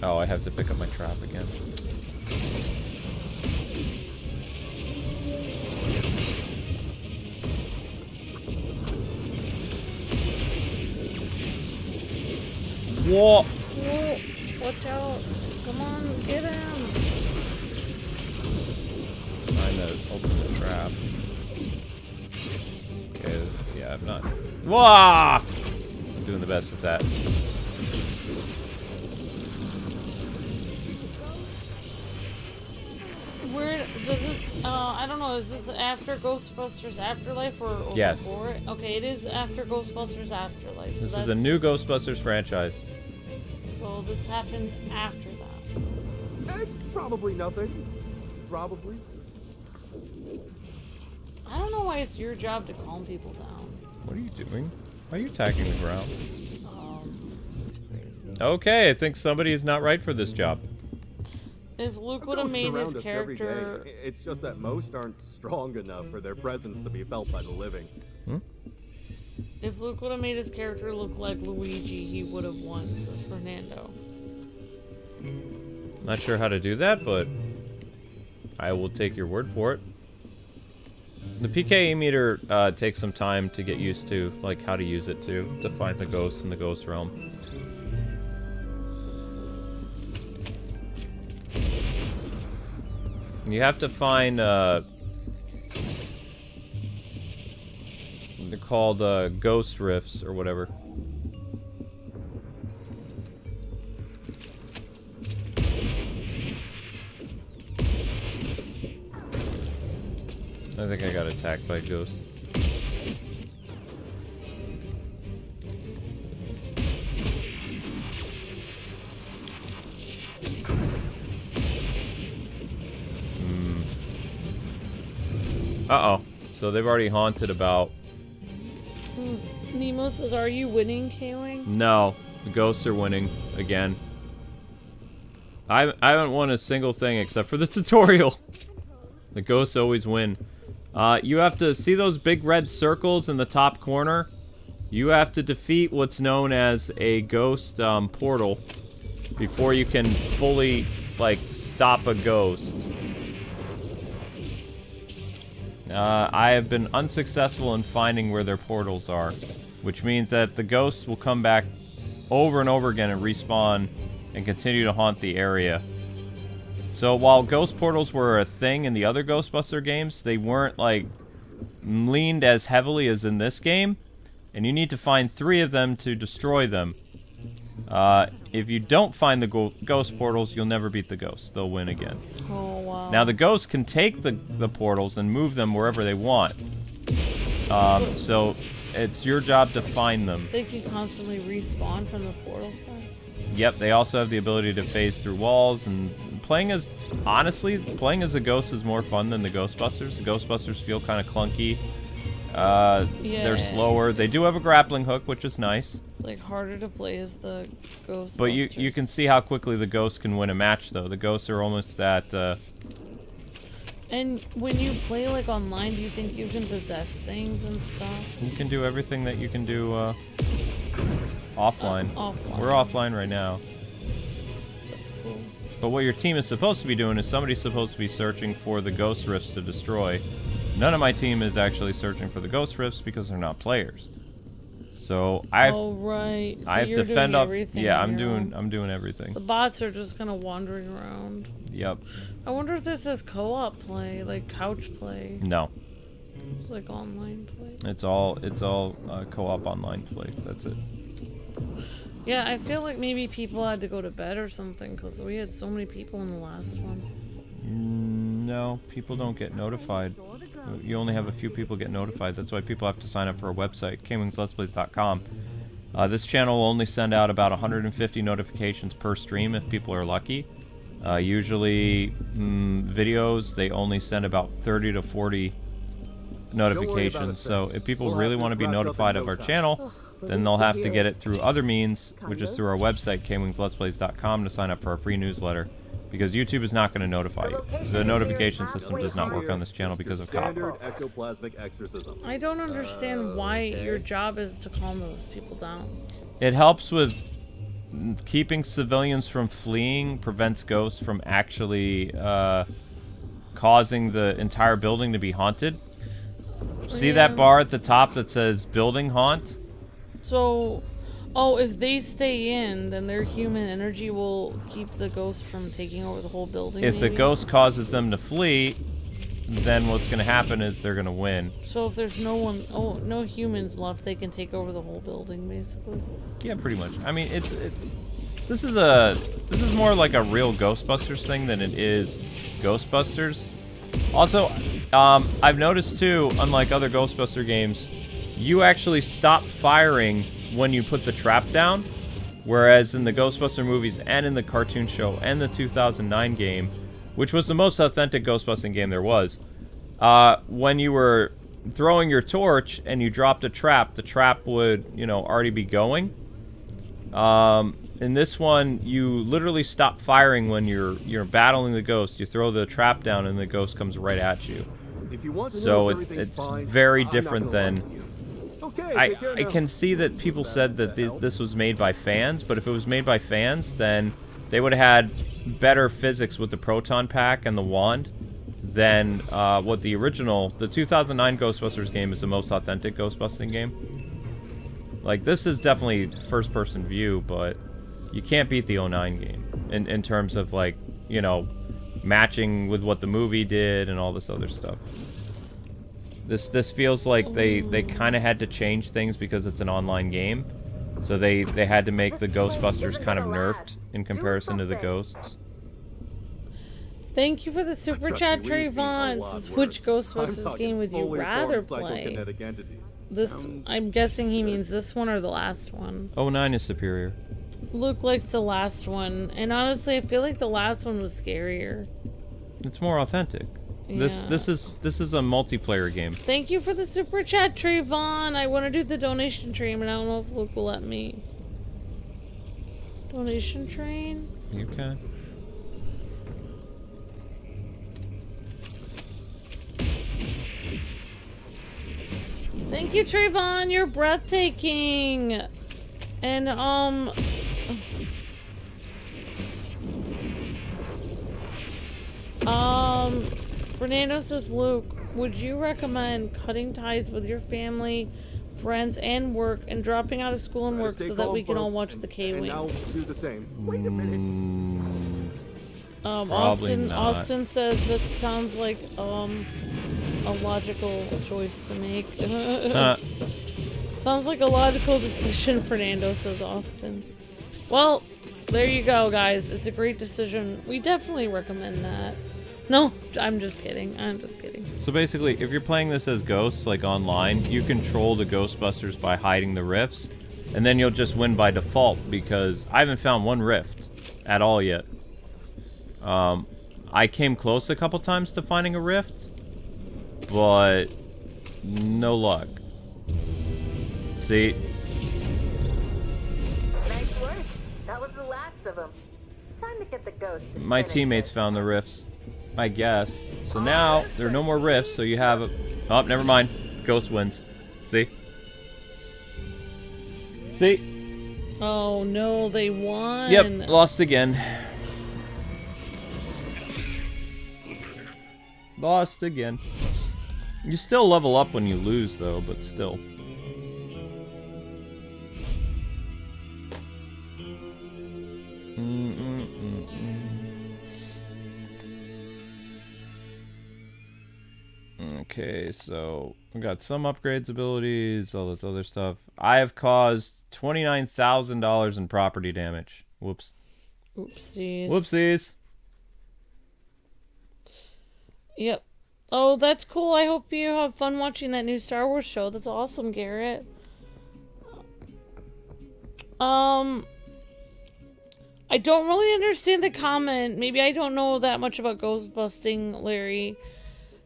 Oh, I have to pick up my trap again. Whoa! Whoa! Watch out! Come on, get him! Trying to open the trap. Okay, yeah, I'm not... Whoa! Doing the best at that. Where does this, I don't know, is this after Ghostbusters Afterlife or yes. Before it? Okay, it is after Ghostbusters Afterlife. So this is a new Ghostbusters franchise. So this happens after that. It's probably nothing. Probably. I don't know why it's your job to calm people down. What are you doing? Why are you attacking the ground? It's crazy. Okay, I think somebody is not right for this job. If Luke would have made his character... It's just that most aren't strong enough for their presence to be felt by the living. If Luke would have made his character look like Luigi, he would have won, says Fernando. Not sure how to do that, but I will take your word for it. The PKE meter takes some time to get used to, like how to use it to find the ghosts in the ghost realm. You have to find, they're called ghost rifts or whatever. I think I got attacked by a ghost. Uh-oh. So they've already haunted about... Nemo says, are you winning, Kwing? No. The ghosts are winning again. I haven't won a single thing except for the tutorial. The ghosts always win. You have to see those big red circles in the top corner? You have to defeat what's known as a ghost portal before you can fully, like, stop a ghost. I have been unsuccessful in finding where their portals are, which means that the ghosts will come back over and over again and respawn and continue to haunt the area. So while ghost portals were a thing in the other Ghostbuster games, they weren't like leaned as heavily as in this game, and you need to find 3 of them to destroy them. If you don't find the ghost portals, you'll never beat the ghosts. They'll win again. Oh, wow. Now, the ghosts can take the portals and move them wherever they want. So it's your job to find them. They can constantly respawn from the portals then? Yep, they also have the ability to phase through walls, and honestly, playing as a ghost is more fun than the Ghostbusters. The Ghostbusters feel kind of clunky. They're slower. They do have a grappling hook, which is nice. It's like harder to play as the Ghostbusters. But you can see how quickly the ghosts can win a match, though. The ghosts are almost at... And when you play like online, do you think you can possess things and stuff? You can do everything that you can do offline. Offline. We're offline right now. That's cool. But what your team is supposed to be doing is somebody's supposed to be searching for the ghost rifts to destroy. None of my team is actually searching for the ghost rifts because they're not players. So I have, right. So I have to fend up. Yeah, I'm doing everything. The bots are just kind of wandering around. Yep. I wonder if this is co-op play, like couch play. No. It's like online play. It's all co-op online play. That's it. Yeah, I feel like maybe people had to go to bed or something because we had so many people in the last one. No, people don't get notified. You only have a few people get notified. That's why people have to sign up for our website, KwingsLetsPlays.com. This channel will only send out about 150 notifications per stream if people are lucky. Usually, videos, they only send about 30 to 40 notifications. So if people really want to be notified of our channel, then they'll have to get it through other means, which is through our website, KwingsLetsPlays.com, to sign up for our free newsletter. Because YouTube is not going to notify you. The notification system does not work on this channel because of copyright. Ectoplasmic exorcism. I don't understand why your job is to calm those people down. It helps with keeping civilians from fleeing, prevents ghosts from actually causing the entire building to be haunted. See that bar at the top that says building haunt? So, oh, if they stay in, then their human energy will keep the ghost from taking over the whole building. If the ghost causes them to flee, then what's going to happen is they're going to win. So if there's no humans left, they can take over the whole building, basically. Yeah, pretty much. I mean, this is more like a real Ghostbusters thing than it is Ghostbusters. Also, I've noticed too, unlike other Ghostbuster games, you actually stop firing when you put the trap down, whereas in the Ghostbuster movies and in the cartoon show and the 2009 game, which was the most authentic Ghostbusting game there was, when you were throwing your torch and you dropped a trap, the trap would, already be going. In this one, you literally stop firing when you're battling the ghost. You throw the trap down and the ghost comes right at you. If you want to So know if it's fine, very I'm different not gonna than... lie to you. Okay, I can see that people said that this was made by fans, but if it was made by fans, then they would have had better physics with the proton pack and the wand than what the 2009 Ghostbusters game is the most authentic Ghostbusting game. Like, this is definitely first-person view, but you can't beat the 09 game in terms of, like, matching with what the movie did and all this other stuff. This feels like they kind of had to change things because it's an online game. So they had to make the Ghostbusters kind of nerfed in comparison to the ghosts. Thank you for the super chat, Trayvon. Says, which Ghostbusters game would you rather play? I'm guessing he means this one or the last one. 09 is superior. Look like the last one. And honestly, I feel like the last one was scarier. It's more authentic. Yeah. This is a multiplayer game. Thank you for the super chat, Trayvon. I want to do the donation train, but I don't know if Luke will let me. Donation train? You can. Thank you, Trayvon. You're breathtaking. And Fernando says, Luke, would you recommend cutting ties with your family, friends, and work, and dropping out of school and work so that we can all watch the Kwings? Now do the same. Wait a minute. Probably not. Austin says that sounds like a logical choice to make. Sounds like a logical decision, Fernando, says Austin. Well, there you go, guys. It's a great decision. We definitely recommend that. No, I'm just kidding. I'm just kidding. So basically, if you're playing this as ghosts, like online, you control the Ghostbusters by hiding the rifts, and then you'll just win by default, because I haven't found one rift at all yet. I came close a couple times to finding a rift, but no luck. See? Nice work. That was the last of them. Time to get the ghost. My teammates found the rifts, I guess. So now there are no more rifts, so you have a... Oh, never mind. Ghost wins. See? See? Oh no, they won. Yep, lost again. Lost again. You still level up when you lose, though, but still. Okay, so we got some upgrades abilities, all this other stuff. I have caused $29,000 in property damage. Whoops. Oopsies. Whoopsies. Yep. Oh, that's cool. I hope you have fun watching that new Star Wars show. That's awesome, Garrett. I don't really understand the comment. Maybe I don't know that much about ghost busting, Larry.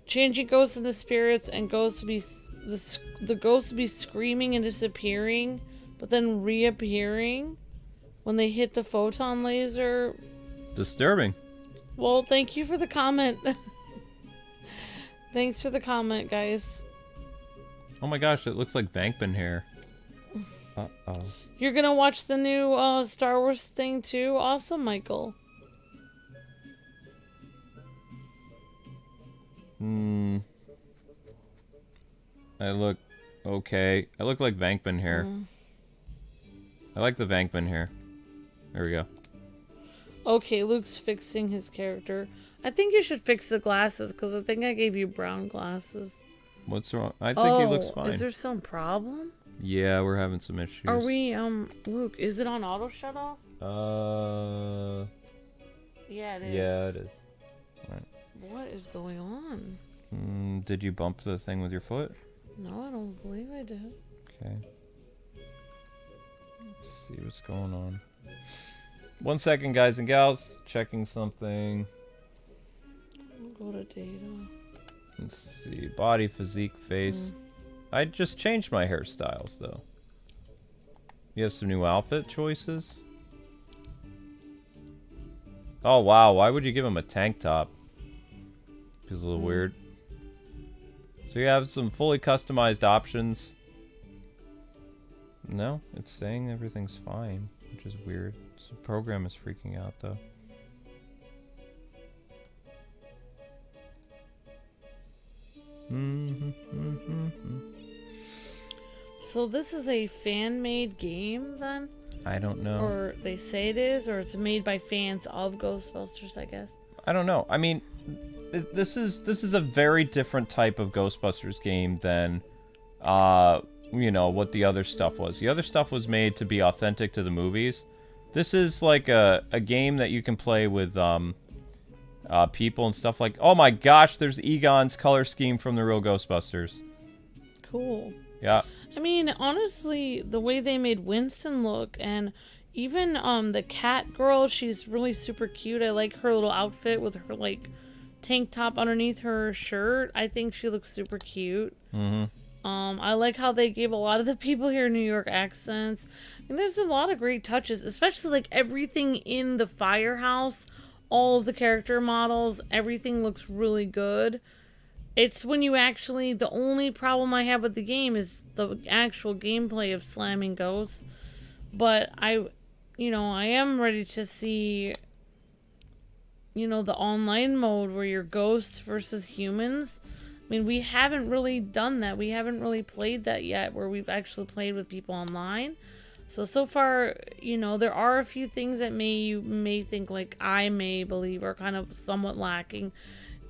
Changing ghosts into spirits and ghosts to be the ghosts to be screaming and disappearing, but then reappearing when they hit the photon laser. Disturbing. Well, thank you for the comment. Thanks for the comment, guys. Oh my gosh, it looks like Bankman hair. Uh-oh. You're gonna watch the new Star Wars thing too? Awesome, Michael. I look okay. I look like Bankman hair. I like the Bankman hair. There we go. Okay, Luke's fixing his character. I think you should fix the glasses, because I think I gave you brown glasses. What's wrong? I think he looks fine. Is there some problem? Yeah, we're having some issues. Are we, Luke, is it on auto shut off? Yeah, it is. Yeah, it is. Right. What is going on? Did you bump the thing with your foot? No, I don't believe I did. Okay. Let's see what's going on. 1 second, guys and gals. Checking something. Go to data. Let's see. Body, physique, face. I just changed my hairstyles, though. You have some new outfit choices? Oh, wow. Why would you give him a tank top? Feels a little weird. So you have some fully customized options. No, it's saying everything's fine, which is weird. The program is freaking out, though. So this is a fan-made game, then? I don't know. Or they say it is, or it's made by fans of Ghostbusters, I guess. I don't know. I mean, this is a very different type of Ghostbusters game than, you know, what the other stuff was. The other stuff was made to be authentic to the movies. This is like a game that you can play with people and stuff like... Oh my gosh, there's Egon's color scheme from the real Ghostbusters. Cool. Yeah. I mean, honestly, the way they made Winston look, and even the cat girl, she's really super cute. I like her little outfit with her, like, tank top underneath her shirt. I think she looks super cute. I like how they gave a lot of the people here New York accents. And there's a lot of great touches, especially like everything in the firehouse, all of the character models, everything looks really good. It's when you actually, the only problem I have with the game is the actual gameplay of slamming ghosts. But I am ready to see, you know, the online mode where you're ghosts versus humans. I mean, we haven't really done that. We haven't really played that yet, where we've actually played with people online. So far, you know, there are a few things that you may think, like, I may believe are kind of somewhat lacking.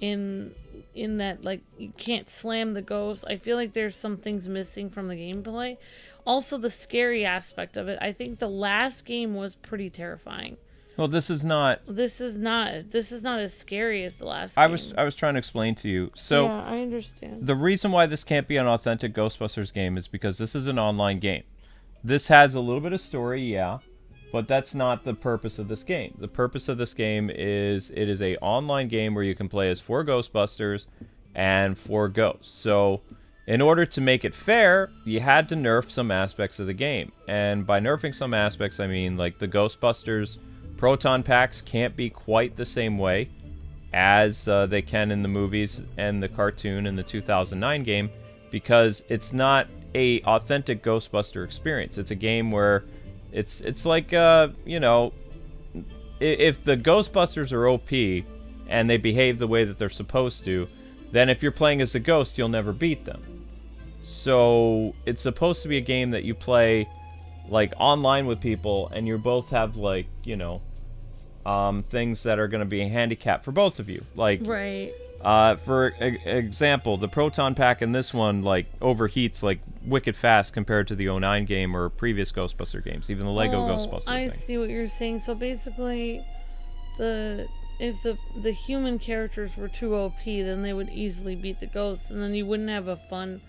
in that, like, you can't slam the ghost. I feel like there's some things missing from the gameplay. Also, the scary aspect of it. I think the last game was pretty terrifying. Well, this is not as scary as the last game. I was trying to explain to you. So yeah, I understand. The reason why this can't be an authentic Ghostbusters game is because this is an online game. This has a little bit of story, yeah, but that's not the purpose of this game. The purpose of this game is it is a online game where you can play as 4 Ghostbusters and 4 ghosts. So in order to make it fair, you had to nerf some aspects of the game. And by nerfing some aspects, I mean like the Ghostbusters proton packs can't be quite the same way as they can in the movies and the cartoon in the 2009 game, because it's not a authentic Ghostbuster experience. It's a game where it's like you know, if the Ghostbusters are OP and they behave the way that they're supposed to, then if you're playing as a ghost, you'll never beat them. So it's supposed to be a game that you play like online with people, and you both have, like, you know, things that are going to be a handicap for both of you. Like, right. For example, the proton pack in this one, like, overheats like wicked fast compared to the 09 game or previous Ghostbuster games, even the Lego Ghostbusters I thing. see what you're saying. So basically, if the human characters were too OP, then they would easily beat the ghosts, and then you wouldn't have a fun,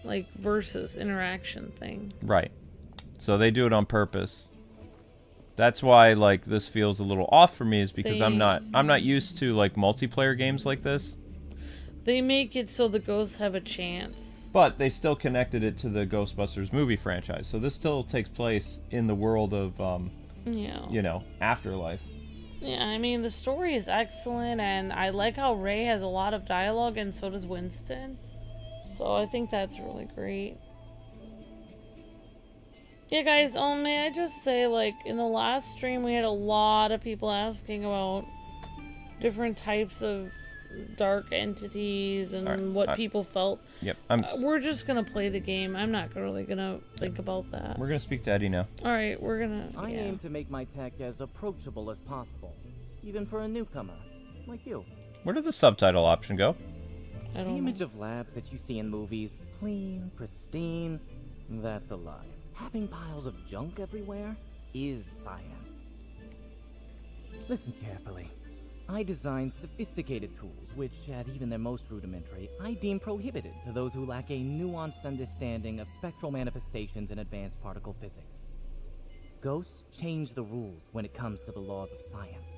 like, versus interaction thing. Right. So they do it on purpose. That's why, like, this feels a little off for me, is because I'm not used to, like, multiplayer games like this. They make it so the ghosts have a chance. But they still connected it to the Ghostbusters movie franchise. So this still takes place in the world of yeah, you know, Afterlife. Yeah, I mean, the story is excellent, and I like how Ray has a lot of dialogue, and so does Winston. So I think that's really great. Yeah, guys, may I just say, like, in the last stream, we had a lot of people asking about different types of dark entities and what people felt. Yep. We're just gonna play the game. I'm not really gonna think about that. We're gonna speak to Eddy now. Alright, we're gonna... I aim to make my tech as approachable as possible, even for a newcomer, like you. Where did the subtitle option go? I don't The know. image of labs that you see in movies, clean, pristine, that's a lie. Having piles of junk everywhere is science. Listen carefully. I designed sophisticated tools which, at even their most rudimentary, I deem prohibited to those who lack a nuanced understanding of spectral manifestations and advanced particle physics. Ghosts change the rules when it comes to the laws of science.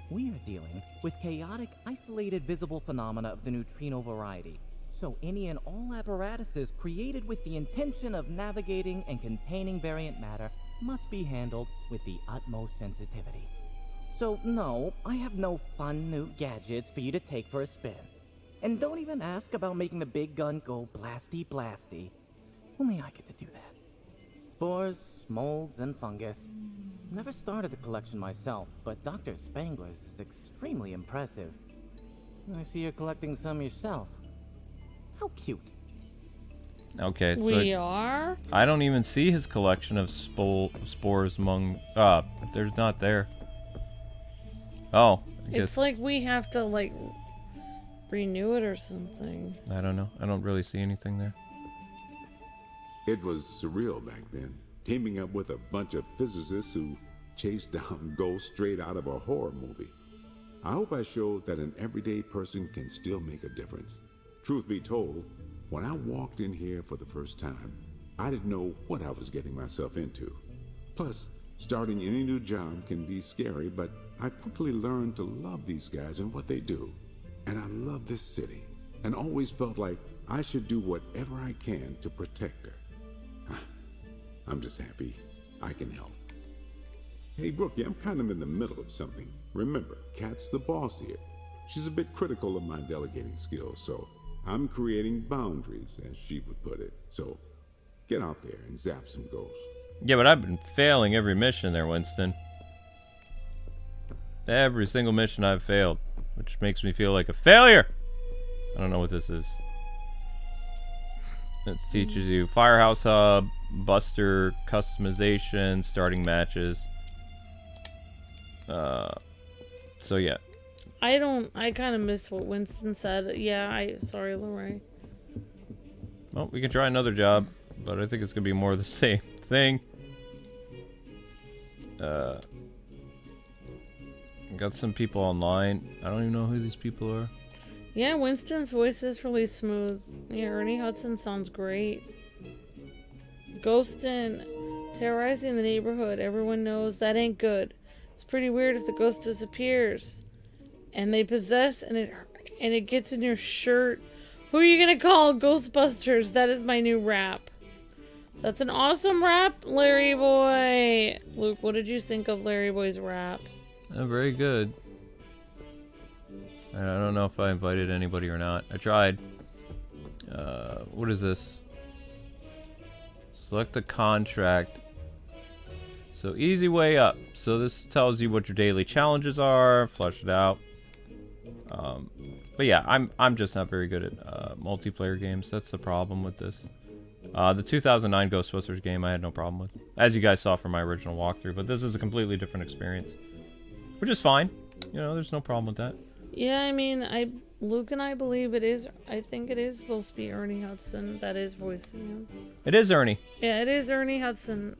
We are dealing with chaotic, isolated visible phenomena of the neutrino variety, so any and all apparatuses created with the intention of navigating and containing variant matter must be handled with the utmost sensitivity. So no, I have no fun new gadgets for you to take for a spin. And don't even ask about making the big gun go blasty blasty. Only I get to do that. Spores, molds, and fungus. Never started the collection myself, but Dr. Spangler's is extremely impressive. I see you're collecting some yourself. How cute. Okay, so We are? I don't even see his collection of spores among... there's not there. Oh, I guess... It's like we have to, like, renew it or something. I don't know. I don't really see anything there. It was surreal back then, teaming up with a bunch of physicists who chased down ghosts straight out of a horror movie. I hope I showed that an everyday person can still make a difference. Truth be told, when I walked in here for the first time, I didn't know what I was getting myself into. Plus, starting any new job can be scary, but I quickly learned to love these guys and what they do. And I love this city, and always felt like I should do whatever I can to protect her. I'm just happy I can help. Hey, Brookie, I'm kind of in the middle of something. Remember, Kat's the boss here. She's a bit critical of my delegating skills, so I'm creating boundaries, as she would put it. So, get out there and zap some ghosts. Yeah, but I've been failing every mission there, Winston. Every single mission I've failed, which makes me feel like a failure. I don't know what this is. It teaches you Firehouse Hub, Buster customization, starting matches. So yeah, I kind of missed what Winston said. Yeah, sorry, Lorraine. Well, we can try another job, but I think it's gonna be more of the same thing. Got some people online. I don't even know who these people are. Yeah, Winston's voice is really smooth. Yeah, Ernie Hudson sounds great. Ghostin', terrorizing the neighborhood. Everyone knows that ain't good. It's pretty weird if the ghost disappears and they possess and it gets in your shirt. Who are you gonna call? Ghostbusters. That is my new rap. That's an awesome rap, Larry Boy. Luke, what did you think of Larry Boy's rap? Very good. I don't know if I invited anybody or not. I tried. What is this? Select a contract. So easy way up. So this tells you what your daily challenges are. Flush it out. But yeah, I'm just not very good at multiplayer games. That's the problem with this. The 2009 Ghostbusters game I had no problem with, as you guys saw from my original walkthrough. But this is a completely different experience, which is fine. You know, there's no problem with that. Yeah, I mean, Luke and I believe it is. I think it is supposed to be Ernie Hudson that is voicing him. It is Ernie. Yeah, it is Ernie Hudson.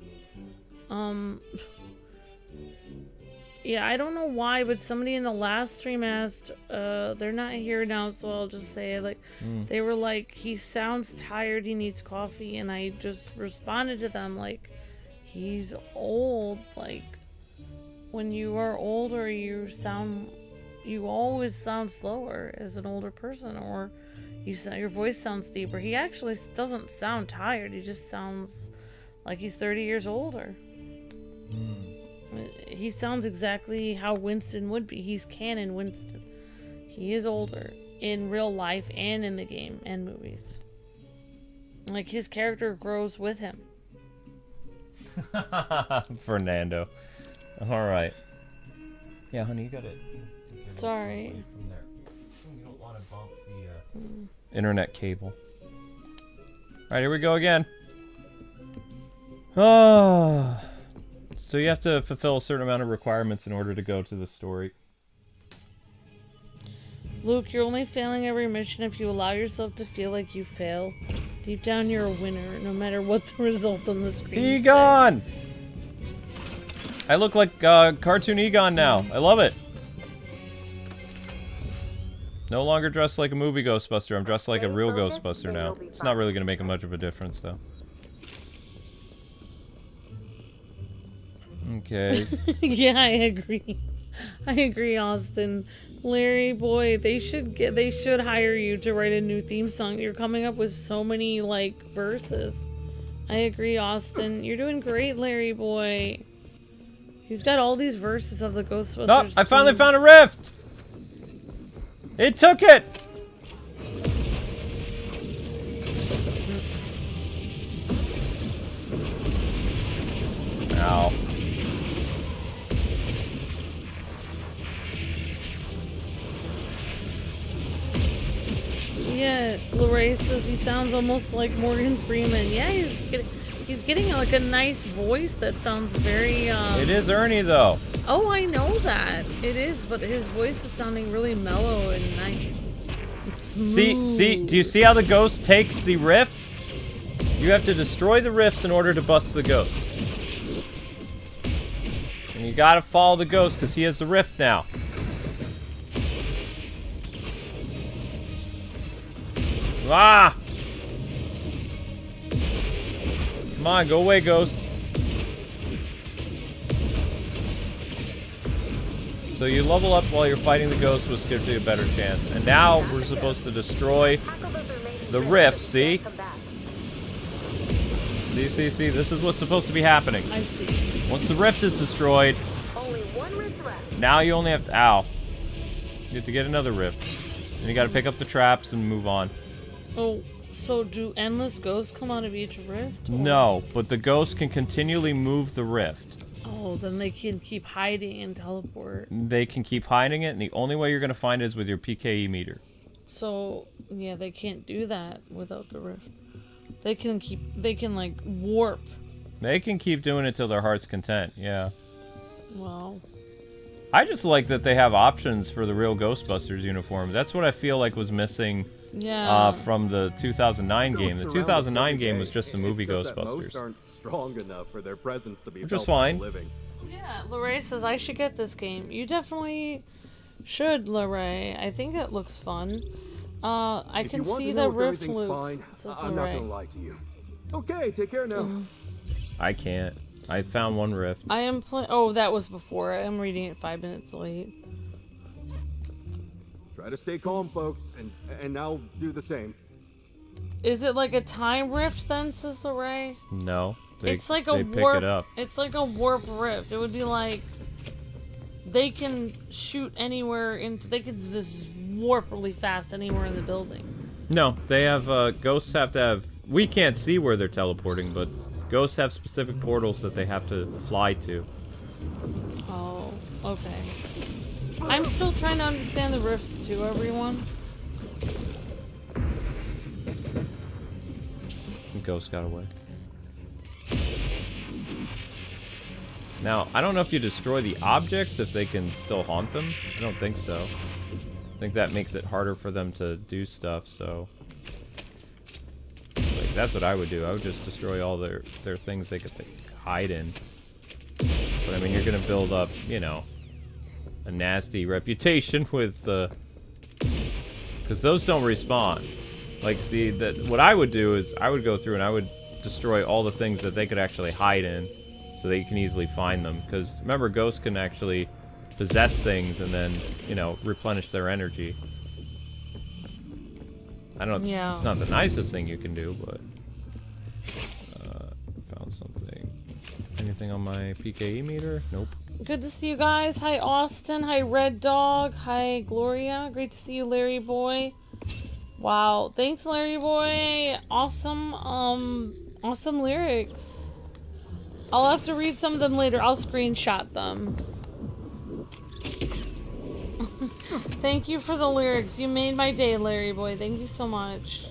Yeah, I don't know why, but somebody in the last stream asked, they're not here now, so I'll just say it, like, they were like, he sounds tired, he needs coffee, and I just responded to them, like, he's old, like, when you are older, you always sound slower as an older person, or your voice sounds deeper. He actually doesn't sound tired, he just sounds like he's 30 years older. He sounds exactly how Winston would be. He's canon Winston. He is older in real life and in the game and movies. Like, his character grows with him. Fernando. Alright. Yeah, honey, you got it. Sorry. From there. You don't want to bump the internet cable. Alright, here we go again. Oh. So you have to fulfill a certain amount of requirements in order to go to the story. Luke, you're only failing every mission if you allow yourself to feel like you fail. Deep down, you're a winner, no matter what the results on the screen Egon! I look like cartoon Egon now. I love it. No longer dressed like a movie Ghostbuster. I'm dressed like a real Ghostbuster now. It's not really going to make much of a difference, though. Okay. Yeah, I agree. I agree, Austin. Larry Boy, they should hire you to write a new theme song. You're coming up with so many like verses. I agree, Austin. You're doing great, Larry Boy. He's got all these verses of the Ghostbusters. Oh, I finally found a rift. It took it. Ow. Yeah, Lorraine says he sounds almost like Morgan Freeman. Yeah, he's getting like a nice voice that sounds very It is Ernie though. Oh, I know that. It is, but his voice is sounding really mellow and nice. And smooth. See, do you see how the ghost takes the rift? You have to destroy the rifts in order to bust the ghost. And you gotta follow the ghost because he has the rift now. Ah! Come on, go away, ghost. So you level up while you're fighting the ghost, which gives you a better chance. And now we're supposed to destroy the rift, see? See, this is what's supposed to be happening. I see. Once the rift is destroyed, Only one rift left. now you only have to, ow. You have to get another rift. And you gotta pick up the traps and move on. Oh, so do endless ghosts come out of each rift? Or? No, but the ghost can continually move the rift. Oh, then they can keep hiding and teleport. They can keep hiding it, and the only way you're gonna find it is with your PKE meter. So, yeah, they can't do that without the rift. They can like warp. They can keep doing it till their heart's content, yeah. Wow. I just like that they have options for the real Ghostbusters uniform. That's what I feel like was missing from the 2009 game. The 2009 game was just the movie Ghostbusters. Most aren't strong enough for their presence to be Which is felt by fine. the living. Yeah, Lorraine says I should get this game. You definitely should, Lorraine. I think it looks fun. I can see the rift loops, says I'm not Lorraine. gonna lie to you. Okay, take care now. I can't. I found one rift. I am playing. Oh, that was before. I'm reading it 5 minutes late. Try to stay calm, folks, and I'll do the same. Is it like a time rift then, says Lorraine? No. It's like a they warp. pick it up. It's like a warp rift. It would be like they can shoot anywhere into. They can just warp really fast anywhere in the building. No, they have, ghosts have to have... We can't see where they're teleporting, but ghosts have specific portals that they have to fly to. Oh, okay. I'm still trying to understand the rifts too, everyone. The ghost got away. Now, I don't know if you destroy the objects, if they can still haunt them. I don't think so. I think that makes it harder for them to do stuff, so... Like, that's what I would do. I would just destroy all their things they could hide in. But, I mean, you're gonna build up, you know, a nasty reputation with, because those don't respawn. Like, see, what I would do is, I would go through and I would destroy all the things that they could actually hide in, so that you can easily find them. Because, remember, ghosts can actually possess things and then, you know, replenish their energy. I don't know, Yeah. It's not the nicest thing you can do, but... found something. Anything on my PKE meter? Nope. Good to see you guys. Hi, Austin. Hi, Red Dog. Hi, Gloria. Great to see you, Larry Boy. Wow. Thanks, Larry Boy. Awesome, awesome lyrics. I'll have to read some of them later. I'll screenshot them. Thank you for the lyrics. You made my day, Larry Boy. Thank you so much.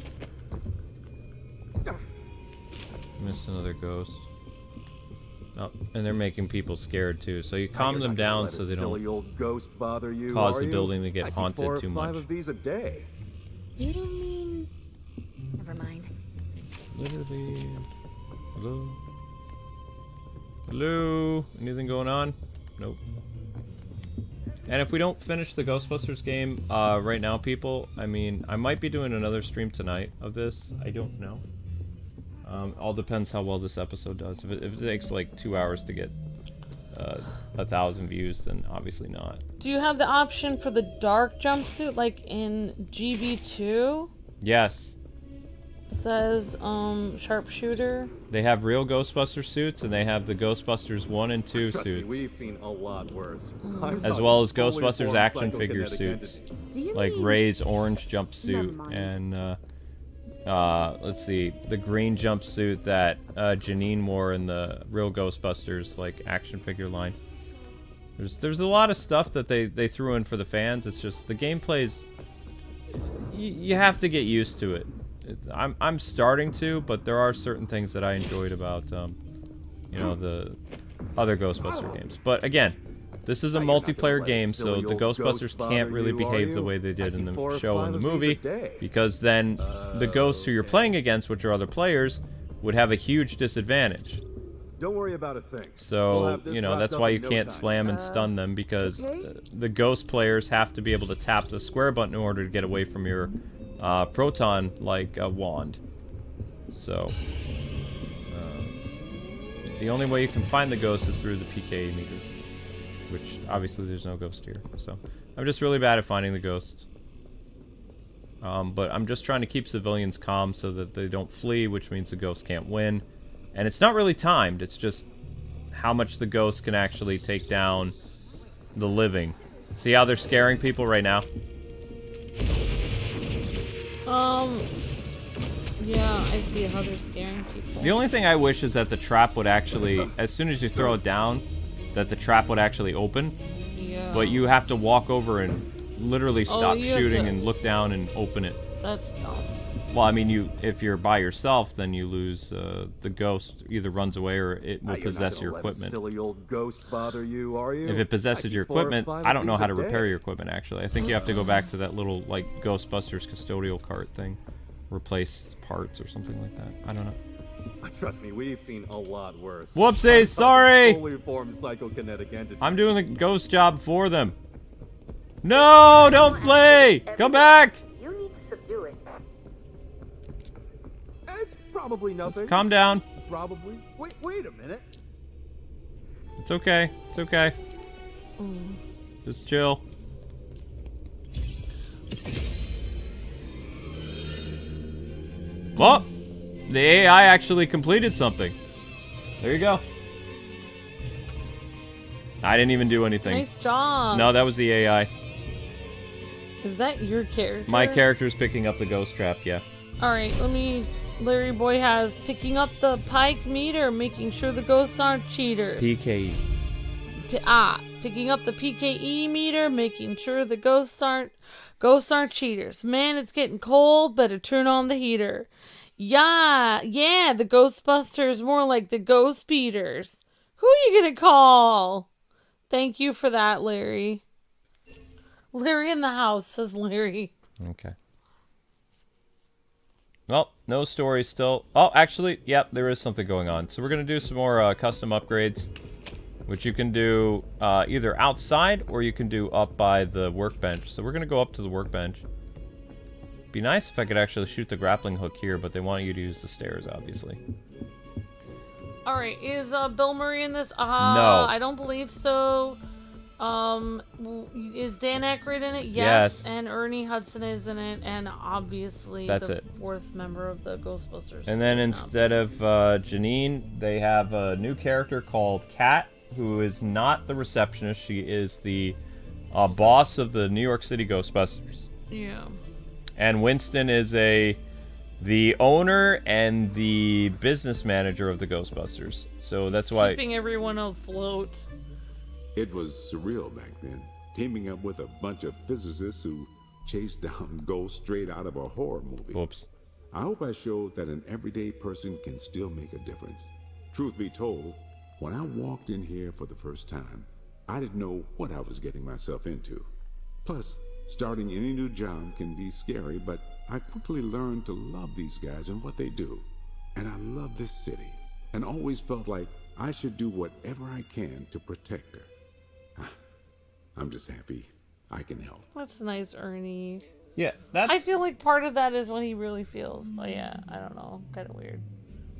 Missed another ghost. Oh, and they're making people scared too. So you calm them down so they silly don't old ghost bother you, cause are the you? building to I get see haunted 4 or too 5 much. of these a day. You don't mean... Never mind. Literally. Hello? Hello? Anything going on? Nope. And if we don't finish the Ghostbusters game right now, people, I mean, I might be doing another stream tonight of this. I don't know. All depends how well this episode does. If it takes like 2 hours to get 1,000 views, then obviously not. Do you have the option for the dark jumpsuit like in GB2? Yes. It says sharpshooter. They have real Ghostbuster suits, and they have the Ghostbusters 1 and 2 Trust me, suits. we've seen a lot worse. As well as Ghostbusters action figure suits. Do you Like mean... Ray's orange jumpsuit, Never mind. and let's see, the green jumpsuit that Janine wore in the real Ghostbusters like action figure line. There's a lot of stuff that they threw in for the fans. It's just the gameplay's you have to get used to it. I'm starting to, but there are certain things that I enjoyed about you know, the other Ghostbuster games. But again, this is a multiplayer game, so the Ghostbusters can't really behave the way they did in the show and the movie, because then the ghosts who you're playing against, which are other players, would have a huge disadvantage. Don't worry about a thing. We'll So, have this you know, wrapped that's up why in you no can't time. slam and stun them, because okay. the ghost players have to be able to tap the square button in order to get away from your proton, like, wand. So, the only way you can find the ghost is through the PKA meter, which obviously there's no ghost here. So, I'm just really bad at finding the ghosts. But I'm just trying to keep civilians calm so that they don't flee, which means the ghosts can't win. And it's not really timed, it's just how much the ghosts can actually take down the living. See how they're scaring people right now? Yeah, I see how they're scaring people. The only thing I wish is that the trap would actually, as soon as you throw it down, that the trap would actually open. Yeah. But you have to walk over and literally stop you have shooting to- and look down and open it That's dumb. Well, I mean, if you're by yourself, then you lose. The ghost either runs away or it will possess your equipment. Silly old ghost bother you, are you? If it possesses your equipment, I don't know how to repair your equipment. Actually, I think you have to go back to that little like Ghostbusters custodial cart thing, replace parts or something like that. I don't know. Trust me, we've seen a lot worse. Whoopsies! Sorry. Fully formed psychokinetic entity. I'm doing the ghost job for them. No, don't flee! Come back! You need to subdue it. It's probably nothing. Calm down. Probably. Wait a minute. It's okay. It's okay. Just chill. Well, the AI actually completed something. There you go. I didn't even do anything. Nice job. No, that was the AI. Is that your character? My character's picking up the ghost trap, yeah. Alright, Larry Boy has picking up the pike meter, making sure the ghosts aren't cheaters. PKE. Picking up the PKE meter, making sure the ghosts aren't cheaters. Man, it's getting cold, better turn on the heater. Yeah, the Ghostbusters, more like the Ghost Beaters. Who are you gonna call? Thank you for that, Larry. Larry in the house, says Larry. Okay. Well, no story still. Oh, actually, yep, there is something going on. So we're going to do some more custom upgrades, which you can do either outside or you can do up by the workbench. So we're going to go up to the workbench. Be nice if I could actually shoot the grappling hook here, but they want you to use the stairs, obviously. Alright, is Bill Murray in this? No. I don't believe so. Is Dan Aykroyd in it? Yes. And Ernie Hudson is in it, and obviously the fourth member of the Ghostbusters. And then instead of Janine, they have a new character called Kat, who is not the receptionist. She is the boss of the New York City Ghostbusters. Yeah. And Winston is the owner and the business manager of the Ghostbusters. So that's why keeping everyone afloat. It was surreal back then, teaming up with a bunch of physicists who chased down ghosts straight out of a horror movie. Whoops. I hope I showed that an everyday person can still make a difference. Truth be told, when I walked in here for the first time, I didn't know what I was getting myself into. Plus, starting any new job can be scary, but I quickly learned to love these guys and what they do. And I love this city, and always felt like I should do whatever I can to protect her. I'm just happy I can help. That's nice, Ernie. Yeah, that's... I feel like part of that is what he really feels. Oh yeah, I don't know. Kind of weird.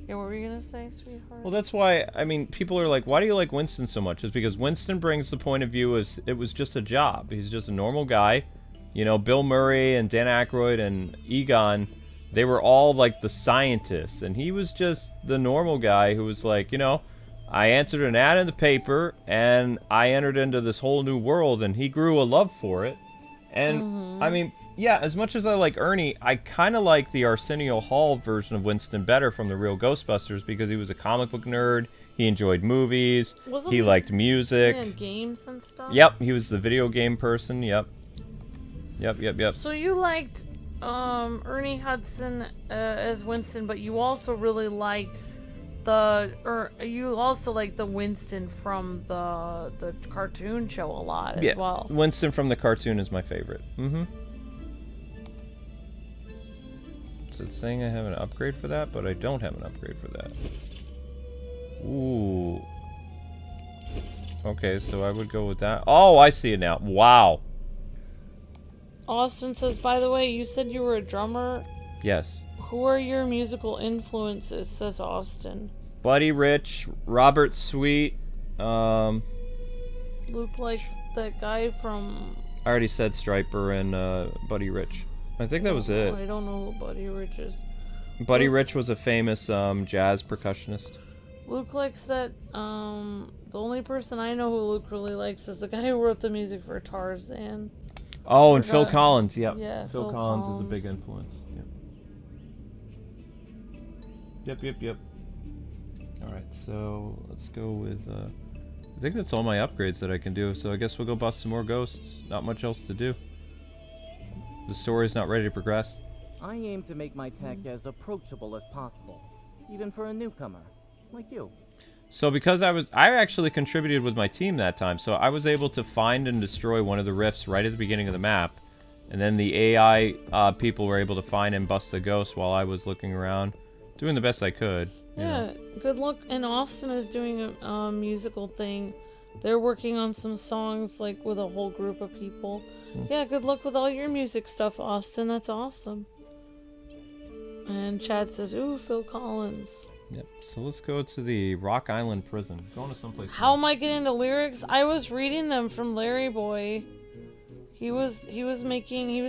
Yeah, what were you gonna say, sweetheart? Well, that's why, I mean, people are like, why do you like Winston so much? It's because Winston brings the point of view as it was just a job. He's just a normal guy. You know, Bill Murray and Dan Aykroyd and Egon, they were all like the scientists. And he was just the normal guy who was like, you know, I answered an ad in the paper, and I entered into this whole new world, and he grew a love for it. And, I mean, yeah, as much as I like Ernie, I kind of like the Arsenio Hall version of Winston better from the real Ghostbusters, because he was a comic book nerd, he enjoyed movies, he liked music. He had games and stuff? Yep, he was the video game person, yep. Yep. So you liked Ernie Hudson as Winston, but you also really liked you also like the Winston from the cartoon show a lot as well. Winston from the cartoon is my favorite. So it's saying I have an upgrade for that, but I don't have an upgrade for that. Ooh. Okay, so I would go with that. Oh, I see it now. Wow. Austin says, by the way, you said you were a drummer? Yes. Who are your musical influences, says Austin. Buddy Rich, Robert Sweet, Luke likes that guy from... I already said Striper and Buddy Rich. I think that was it. I don't know who Buddy Rich is. Buddy Rich was a famous jazz percussionist. Luke likes that, the only person I know who Luke really likes is the guy who wrote the music for Tarzan. Oh, and Phil Collins, yep. Yeah, Phil Collins is a big influence. Yep. Alright, so let's go with, I think that's all my upgrades that I can do, so I guess we'll go bust some more ghosts. Not much else to do. The story's not ready to progress. I aim to make my tech as approachable as possible, even for a newcomer like you. So because I actually contributed with my team that time, so I was able to find and destroy one of the rifts right at the beginning of the map, and then the AI people were able to find and bust the ghost while I was looking around, doing the best I could. Yeah, good luck. And Austin is doing a musical thing. They're working on some songs, like, with a whole group of people. Yeah, good luck with all your music stuff, Austin. That's awesome. And Chad says, ooh, Phil Collins. Yep, so let's go to the Rock Island prison. Going to someplace. How am I getting the lyrics? I was reading them from Larry Boy. He was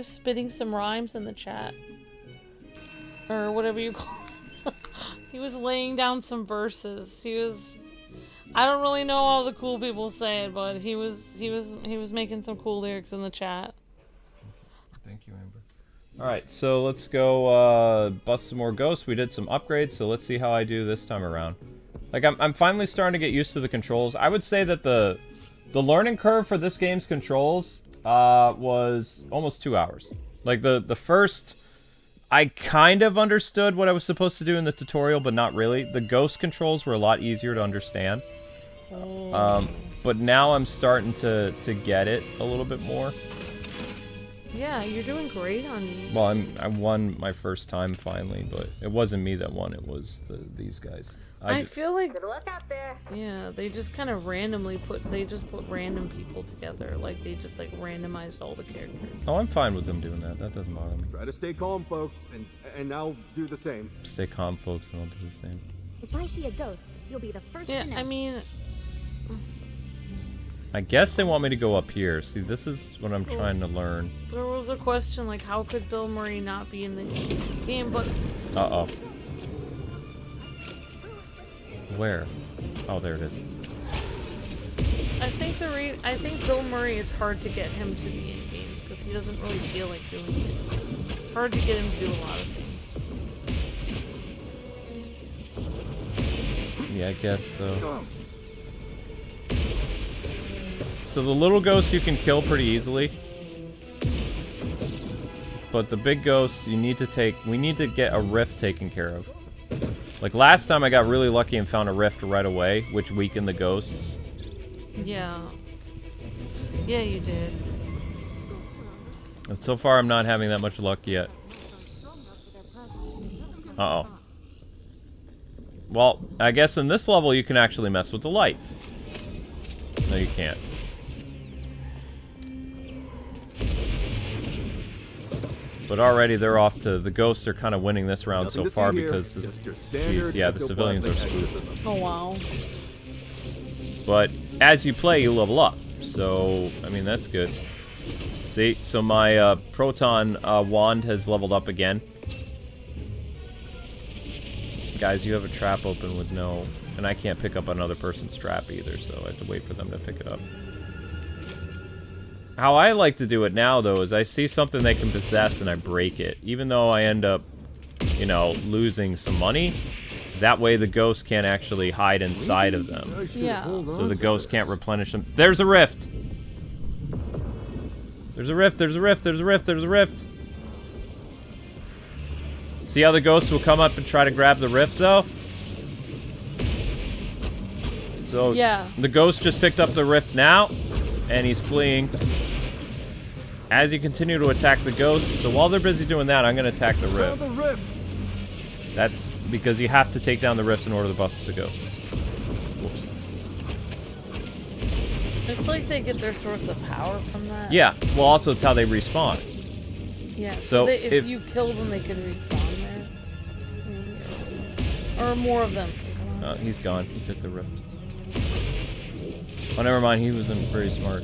spitting some rhymes in the chat. Or whatever you call it. He was laying down some verses. I don't really know all the cool people say it, but he was making some cool lyrics in the chat. Thank you, Amber. Alright, so let's go bust some more ghosts. We did some upgrades, so let's see how I do this time around. Like, I'm finally starting to get used to the controls. I would say that the learning curve for this game's controls was almost 2 hours. Like, the first... I kind of understood what I was supposed to do in the tutorial, but not really. The ghost controls were a lot easier to understand. But now I'm starting to get it a little bit more. Yeah, you're doing great on me. Well, I won my first time finally, but it wasn't me that won. It was these guys. I feel like Good luck out there. yeah, they just kind of randomly put random people together. Like they just like randomized all the characters. Oh, I'm fine with them doing that. That doesn't bother me. Try to stay calm, folks, and now do the same. Stay calm, folks, and I'll do the same. If I see a ghost, you'll be the first Yeah, to know. I mean, I guess they want me to go up here. See, this is what I'm trying to learn. there was a question like, how could Bill Murray not be in the game? But Uh-oh. Where? Oh, there it is. I think I think Bill Murray, it's hard to get him to be in games because he doesn't really feel like doing it. It's hard to get him to do a lot of things. Yeah, I guess so. So the little ghosts you can kill pretty easily. But the big ghosts, we need to get a rift taken care of. Like last time I got really lucky and found a rift right away, which weakened the ghosts. Yeah. Yeah, you did. And so far I'm not having that much luck yet. Uh-oh. Well, I guess in this level you can actually mess with the lights. No, you can't. But already they're off to... The ghosts are kind of winning this round so far because... Geez, yeah, the civilians are screwed. Oh, wow. But as you play, you level up. So, I mean, that's good. See? So my proton wand has leveled up again. Guys, you have a trap open with no... And I can't pick up another person's trap either, so I have to wait for them to pick it up. How I like to do it now, though, is I see something they can possess and I break it. Even though I end up, you know, losing some money, that way the ghost can't actually hide inside of them. Yeah. So the ghost can't replenish them. There's a rift! There's a rift, there's a rift, there's a rift, there's a rift! See how the ghost will come up and try to grab the rift, though? So, yeah. The ghost just picked up the rift now, and he's fleeing. As you continue to attack the ghost, so while they're busy doing that, I'm going to attack the rift. That's because you have to take down the rifts in order to bust the ghosts. Whoops. It's like they get their source of power from that. Yeah, well also it's how they respawn. Yeah, so if you kill them, they can respawn there. Or more of them. He's gone. He took the rift. Oh, never mind. He wasn't very smart.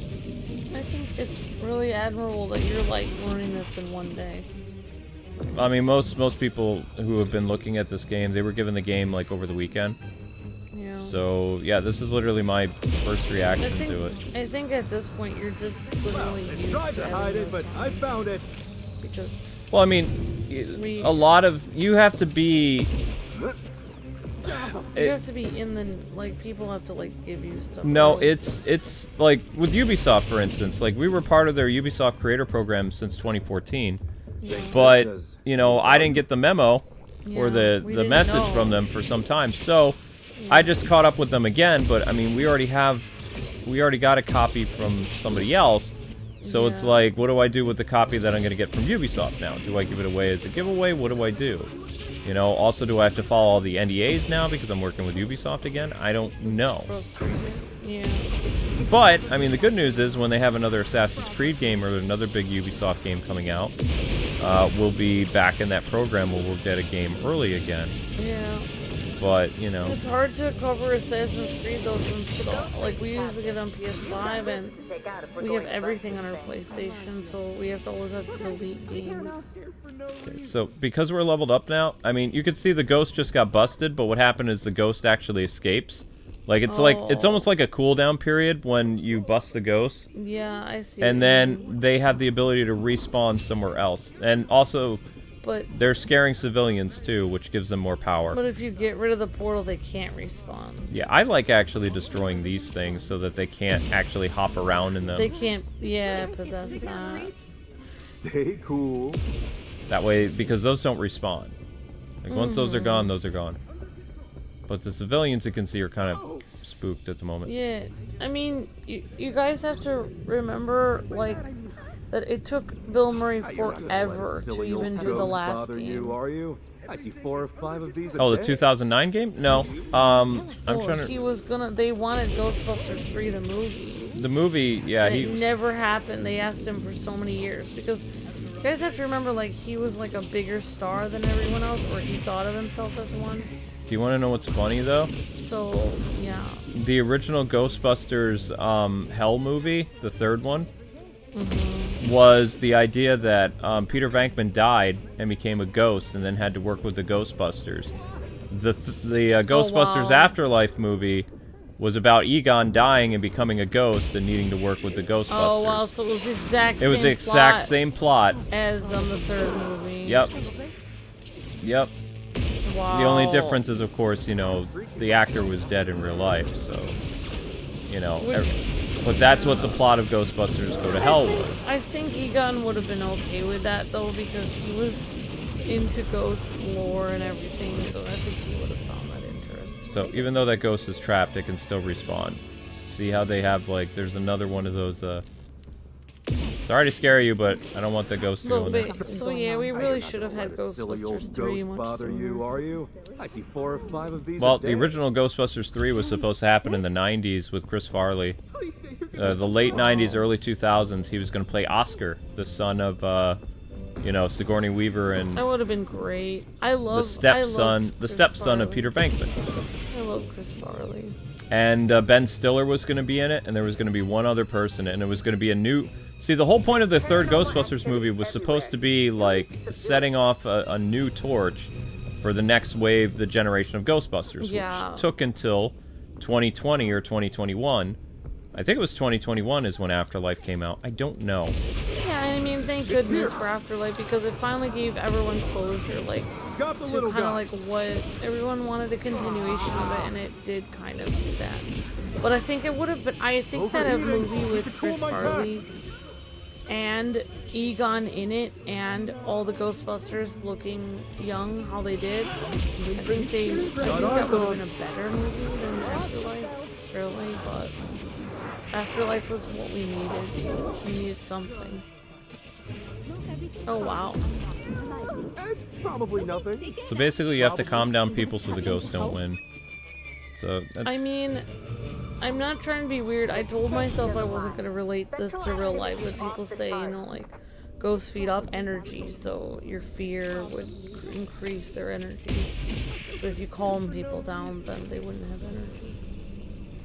I think it's really admirable that you're, like, learning this in one day. I mean, most people who have been looking at this game, they were given the game, like, over the weekend. Yeah. So, yeah, this is literally my first reaction to it. I think at this point, you're just literally used Tried to hide it, but I found it. Because... Well, I mean, a lot of... You have to be... You have to be in the, like, people have to, like, give you stuff. No, it's like, with Ubisoft, for instance, like, we were part of their Ubisoft creator program since 2014, But, you know, I didn't get the memo or Yeah, the we didn't message know. from them for some time. So I just caught up with them again, but I mean, we already got a copy from somebody else. So it's Yeah. like, what do I do with the copy that I'm going to get from Ubisoft now? Do I give it away as a giveaway? What do I do? You know, also, do I have to follow all the NDAs now because I'm working with Ubisoft again? I don't know. Yeah. But, I mean, the good news is when they have another Assassin's Creed game or another big Ubisoft game coming out, we'll be back in that program where we'll get a game early again. Yeah. But, you know. It's hard to cover Assassin's Creed though, since like we usually get on PS5 and we have everything on our PlayStation, so we have to always have to delete games. Okay, so because we're leveled up now, I mean, you can see the ghost just got busted, but what happened is the ghost actually escapes. Like, it's it's almost like a cooldown period when you bust the ghost. Yeah, I see. And then they have the ability to respawn somewhere else. And also, but they're scaring civilians too, which gives them more power. But if you get rid of the portal, they can't respawn. Yeah, I like actually destroying these things so that they can't actually hop around in them. They can't, yeah, possess that. Stay cool. That way, because those don't respawn. Like, once those are gone, those are gone. But the civilians you can see are kind of spooked at the moment. Yeah, I mean, you guys have to remember, like, that it took Bill Murray forever to even do the last game. You, are you? I see 4 or 5 of these a Oh, the day. 2009 game? No. I'm trying to... He was gonna, they wanted Ghostbusters 3, the movie. The movie, yeah, It never happened. They asked him for so many years, because you guys have to remember, like, he was like a bigger star than everyone else, or he thought of himself as one. Do you want to know what's funny, though? So, yeah. The original Ghostbusters Hell movie, the third one, was the idea that Peter Venkman died and became a ghost and then had to work with the Ghostbusters. The Ghostbusters Afterlife movie was about Egon dying and becoming a ghost and needing to work with the Ghostbusters. Oh, wow, so it was the exact It was the exact same plot as the third movie. Yep. Yep. Wow. The only difference is, of course, you know, the actor was dead in real life, so, you know. But that's what the plot of Ghostbusters Go to Hell was. I think Egon would have been okay with that, though, because he was into ghost lore and everything, so I think he would have found that interesting. So even though that ghost is trapped, it can still respawn. See how they have, like, there's another one of those, sorry to scare you, but I don't want the ghost to go in there. So yeah, we really should have had Silly old Ghostbusters 3 ghost much bother sooner. you, are you? I see 4 or 5 of these Well, a day. the original Ghostbusters 3 was supposed to happen in the 90s with Chris Farley. The late 90s, early 2000s, he was going to play Oscar, the son of, you know, Sigourney Weaver and That would have been great. I love the stepson of Peter Venkman. I love Chris Farley. And Ben Stiller was going to be in it, and there was going to be one other person, and it was going to be a new... See, the whole point of the third Ghostbusters movie was supposed to be, like, setting off a new torch for the next wave, the generation of Ghostbusters, which took until 2020 or 2021. I think it was 2021 is when Afterlife came out. I don't know. Yeah, I mean, thank goodness for Afterlife, because it finally gave everyone closure, like, to kind of like what everyone wanted, a continuation of it, and it did kind of do that. But I think it would have been, I think that a movie with Chris Farley and Egon in it, and all the Ghostbusters looking young, how they did, I think that would have been a better movie than Afterlife, really, but Afterlife was what we needed. We needed something. Oh, wow. It's probably nothing. So basically you have to calm down people so the ghosts don't win. So that's... I mean, I'm not trying to be weird. I told myself I wasn't going to relate this to real life, but people say, you know, like, ghosts feed off energy, so your fear would increase their energy. So if you calm people down, then they wouldn't have energy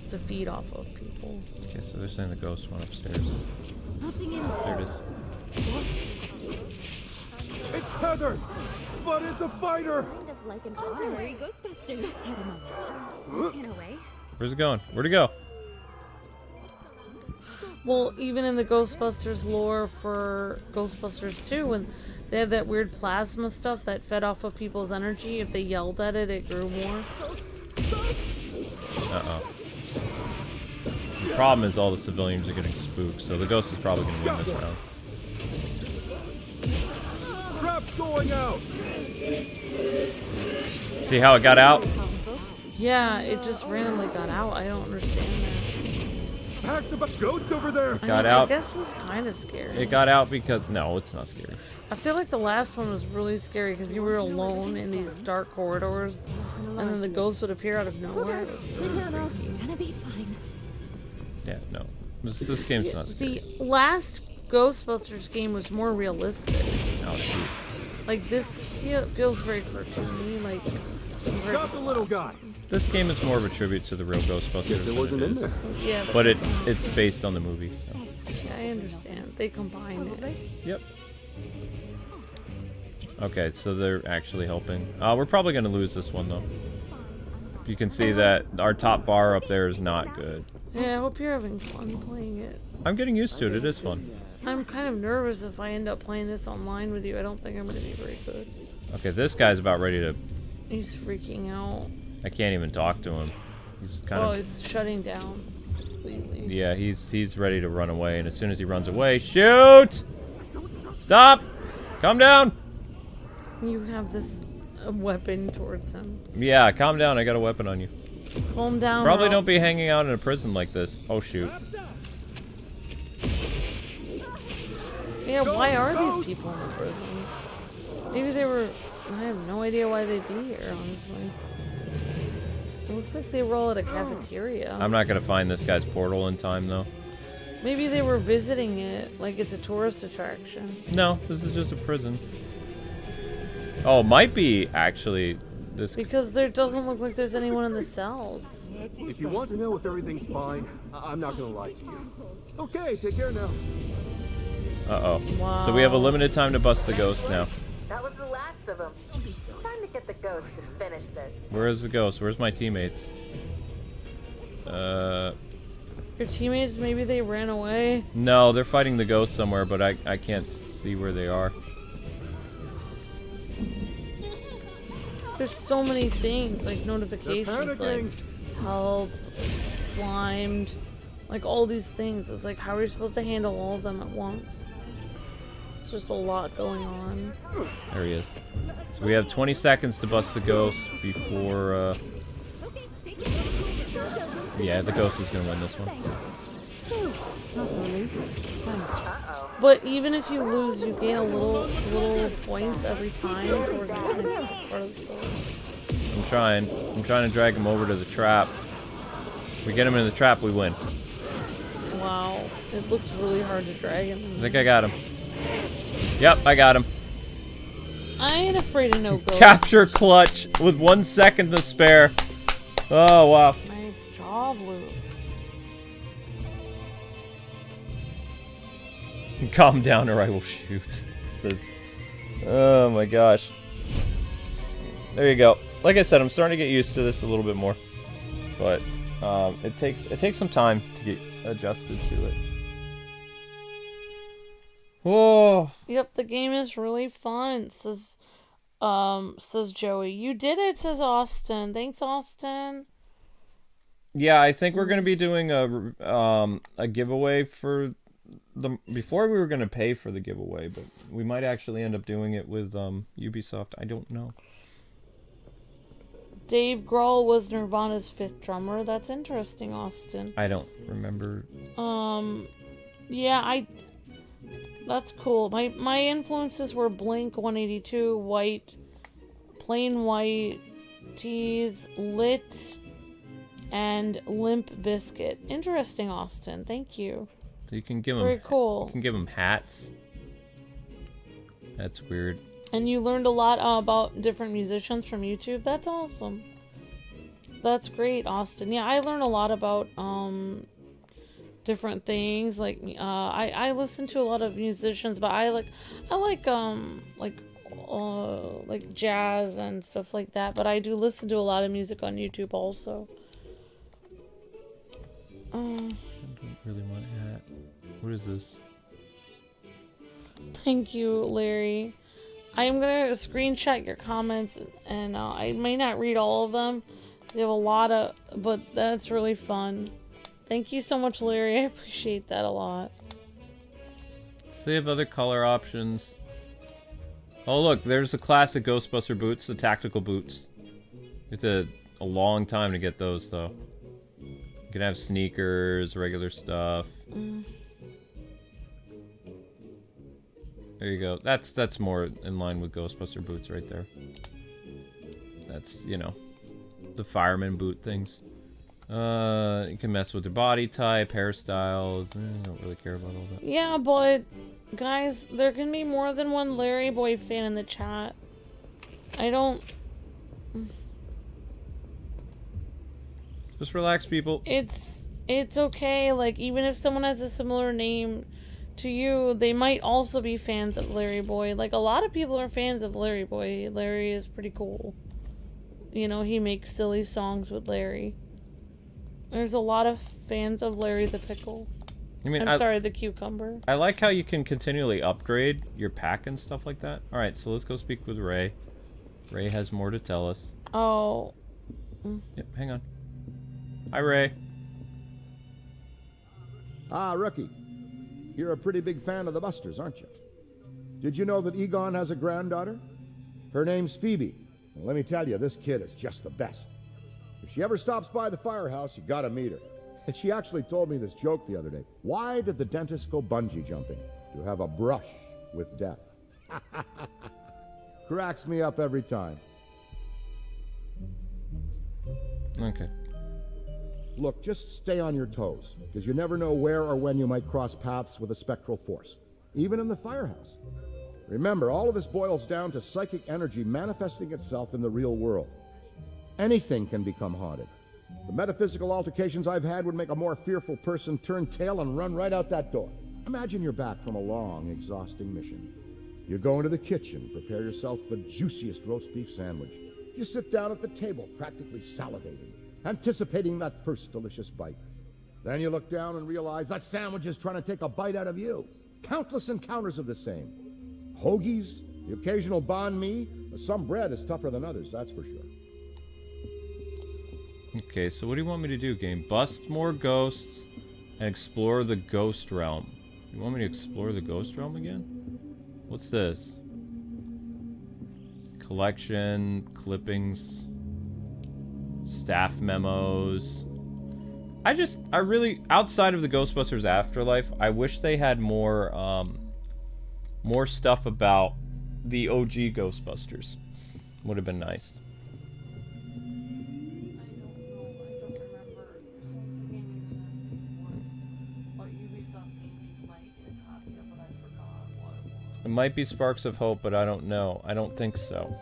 to feed off of people. Okay, so they're saying the ghost went upstairs. There it is. It's tethered, but it's a fighter. Kind of like an ordinary Ghostbusters. Just had a moment. In a way. Where's it going? Where'd it go? Well, even in the Ghostbusters lore for Ghostbusters 2, when they had that weird plasma stuff that fed off of people's energy, if they yelled at it, it grew more. Uh-oh. The problem is all the civilians are getting spooked, so the ghost is probably going to win this round. What's going out? See how it got out? Yeah, it just randomly got out. I don't understand that. Packs of a ghost over there. Got out. I guess it's kind of scary. It got out because no, it's not scary. I feel like the last one was really scary because you were alone in these dark corridors, and then the ghost would appear out of nowhere. It was really freaky. Gonna be fine. Yeah, no. This game's not scary. The last Ghostbusters game was more realistic. Oh, shoot. Like this feels very cartoony. Like Got the little guy. This game is more of a tribute to the real Ghostbusters. Guess it wasn't in there. Yeah, But it's based on the movies. So. yeah, I understand. They combined it. Yep. Okay, so they're actually helping. We're probably going to lose this one, though. You can see that our top bar up there is not good. Yeah, I hope you're having fun playing it. I'm getting used to it. It is fun. I'm kind of nervous if I end up playing this online with you. I don't think I'm going to be very good. Okay, this guy's about ready to... He's freaking out. I can't even talk to him. He's kind of... he's shutting down completely. Yeah, he's ready to run away, and as soon as he runs away, shoot! Stop! Calm down! You have this weapon towards him. Yeah, calm down. I got a weapon on you. Calm down. Probably Rob. don't be hanging out in a prison like this. Oh, shoot. Yeah, why are these people in the prison? Maybe they were... I have no idea why they'd be here, honestly. It looks like they were all at a cafeteria. I'm not going to find this guy's portal in time, though. Maybe they were visiting it, like it's a tourist attraction. No, this is just a prison. Oh, it might be, actually, this... Because there doesn't look like there's anyone in the cells. If you want to know if everything's fine, I'm not gonna lie to you. Okay, take care now. Uh-oh. Wow. So we have a limited time to bust the ghost now. That was the last of them. Time to get the ghost and finish this. Where is the ghost? Where's my teammates? Your teammates, maybe they ran away? No, they're fighting the ghost somewhere, but I can't see where they are. There's so many things, like notifications, like help, slimed, like all these things. It's like, how are you supposed to handle all of them at once? It's just a lot going on. There he is. So we have 20 seconds to bust the ghost before, yeah, the ghost is going to win this one. But even if you lose, you gain a little points every time towards the next part of the story. I'm trying to drag him over to the trap. We get him in the trap, we win. Wow, it looks really hard to drag him. I think I got him. Yep, I got him. I ain't afraid of no ghosts. Capture clutch with 1 second to spare. Oh, wow. Nice job, Luke. Calm down or I will shoot. Says, oh my gosh. There you go. Like I said, I'm starting to get used to this a little bit more, but it takes some time to get adjusted to it. Whoa. Yep, the game is really fun. Says Joey. You did it, says Austin. Thanks, Austin. Yeah, I think we're gonna be doing a giveaway for the. Before we were gonna pay for the giveaway, but we might actually end up doing it with Ubisoft. I don't know. Dave Grohl was Nirvana's 5th drummer. That's interesting, Austin. I don't remember. Yeah, that's cool. My influences were Blink 182, White, Plain White, Tees, Lit, and Limp Bizkit. Interesting, Austin. Thank you. So you can give them. Very cool. You can give them hats. That's weird. And you learned a lot about different musicians from YouTube. That's awesome. That's great, Austin. Yeah, I learned a lot about different things. Like I listen to a lot of musicians, but I like jazz and stuff like that. But I do listen to a lot of music on YouTube also. I don't really want a hat. What is this? Thank you, Larry. I am going to screenshot your comments, and I may not read all of them. You have a lot of, but that's really fun. Thank you so much, Larry. I appreciate that a lot. So they have other color options. Oh look, there's the classic Ghostbuster boots, the tactical boots. It's a long time to get those though. You can have sneakers, regular stuff. There you go. That's more in line with Ghostbuster boots right there. That's, you know, the fireman boot things. You can mess with their body type, hairstyles. I don't really care about all that. Yeah, but guys, there can be more than one Larry Boy fan in the chat. I don't... Just relax, people. It's okay. Like, even if someone has a similar name to you, they might also be fans of Larry Boy. Like, a lot of people are fans of Larry Boy. Larry is pretty cool. You know, he makes silly songs with Larry. There's a lot of fans of Larry the Pickle. I'm sorry, the Cucumber. I like how you can continually upgrade your pack and stuff like that. Alright, so let's go speak with Ray. Ray has more to tell us. Oh. Yep, hang on. Hi, Ray. Ah, Rookie. You're a pretty big fan of the Busters, aren't you? Did you know that Egon has a granddaughter? Her name's Phoebe. And let me tell you, this kid is just the best. If she ever stops by the firehouse, you gotta meet her. And she actually told me this joke the other day. Why did the dentist go bungee jumping? To have a brush with death. Cracks me up every time. Okay. Look, just stay on your toes, because you never know where or when you might cross paths with a spectral force, even in the firehouse. Remember, all of this boils down to psychic energy manifesting itself in the real world. Anything can become haunted. The metaphysical altercations I've had would make a more fearful person turn tail and run right out that door. Imagine you're back from a long, exhausting mission. You go into the kitchen, prepare yourself the juiciest roast beef sandwich. You sit down at the table, practically salivating, anticipating that first delicious bite. Then you look down and realize that sandwich is trying to take a bite out of you. Countless encounters of the same. Hoagies, the occasional banh mi. Some bread is tougher than others, that's for sure. Okay, so what do you want me to do, game? Bust more ghosts and explore the ghost realm. You want me to explore the ghost realm again? What's this? Collection, clippings, staff memos. I really, outside of the Ghostbusters Afterlife, I wish they had more, more stuff about the OG Ghostbusters. Would have been nice. It might be Sparks of Hope, but I don't know. I don't think so.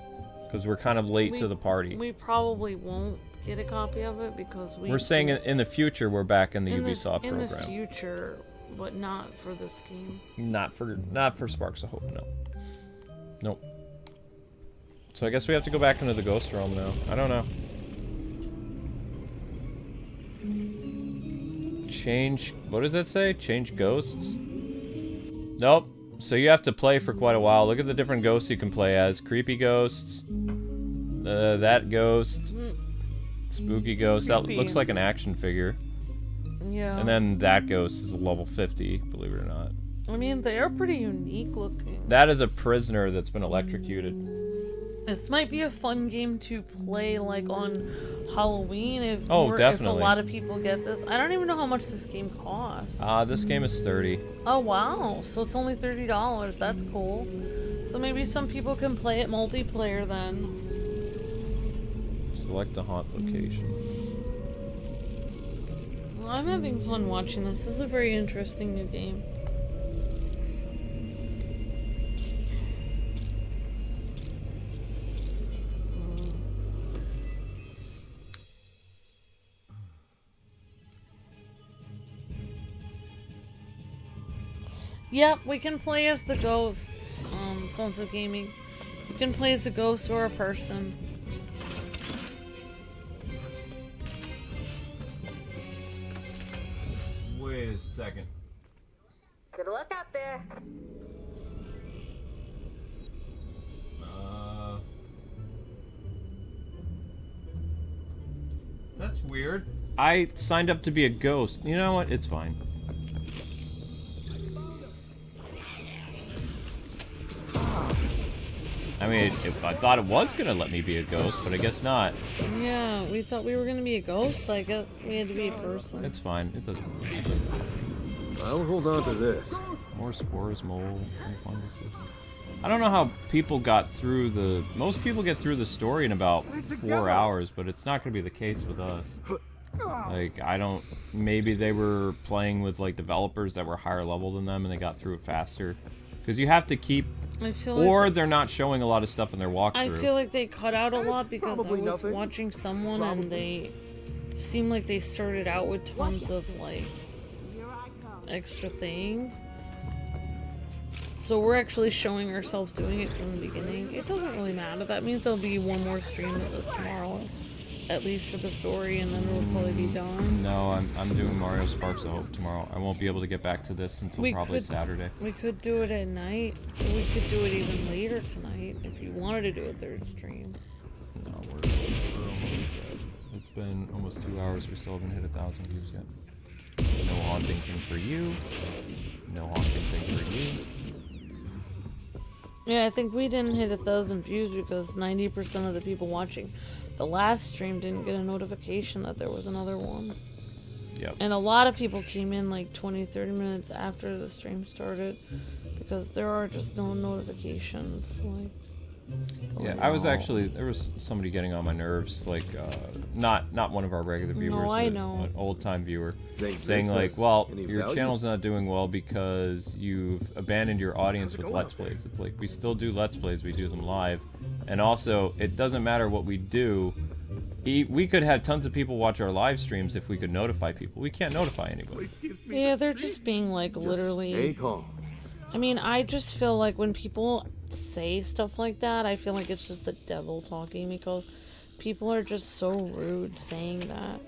Because we're kind of late to the party. We probably won't get a copy of it because we're saying in the future we're back in the Ubisoft program. In the future, but not for this game. Not for Sparks of Hope, no. Nope. So I guess we have to go back into the ghost realm now. I don't know. Change, what does that say? Change ghosts? Nope. So you have to play for quite a while. Look at the different ghosts you can play as. Creepy ghosts. That ghost. Spooky ghost. That looks like an action figure. Yeah. And then that ghost is level 50, believe it or not. I mean, they are pretty unique looking. That is a prisoner that's been electrocuted. This might be a fun game to play, like, on Halloween if, definitely. If a lot of people get this. I don't even know how much this game costs. This game is $30. Oh, wow. So it's only $30. That's cool. So maybe some people can play it multiplayer then. Select a haunt location. Well, I'm having fun watching this. This is a very interesting new game. Yep, we can play as the ghosts, Sons of Gaming. You can play as a ghost or a person. Wait a second. Good luck out there. That's weird. I signed up to be a ghost. You know what? It's fine. I mean, I thought it was gonna let me be a ghost, but I guess not. Yeah, we thought we were gonna be a ghost, but I guess we had to be a person. It's fine. It doesn't. I'll hold on to this. More spores, mold, and funguses. I don't know how people got through the... Most people get through the story in about 4 hours, but it's not going to be the case with us. Like, I don't... Maybe they were playing with, like, developers that were higher level than them and they got through it faster. Because you have to keep... Or they're not showing a lot of stuff in their walkthrough. I feel like they cut out a lot because I was watching someone and they seemed like they started out with tons of, like, extra things. So we're actually showing ourselves doing it from the beginning. It doesn't really matter. That means there'll be one more stream of this tomorrow, at least for the story, and then we'll probably be done. No, I'm doing Mario Sparks of Hope tomorrow. I won't be able to get back to this until probably Saturday. We could do it at night. We could do it even later tonight if you wanted to do a third stream. No, we're almost dead. It's been almost 2 hours. We still haven't hit 1,000 views yet. No haunting thing for you. No haunting thing for you. Yeah, I think we didn't hit 1,000 views because 90% of the people watching the last stream didn't get a notification that there was another one. Yep. And a lot of people came in like 20-30 minutes after the stream started because there are just no notifications. Like, yeah, I was actually... There was somebody getting on my nerves, like, not one of our regular viewers. No, I know. An old-time viewer. Saying, like, well, your channel's not doing well because you've abandoned your audience with Let's Plays. It's like, we still do Let's Plays, we do them live. And also, it doesn't matter what we do. We could have tons of people watch our live streams if we could notify people. We can't notify anybody. Yeah, they're just being, like, literally... Stay calm. I mean, I just feel like when people say stuff like that, I feel like it's just the devil talking because people are just so rude saying that.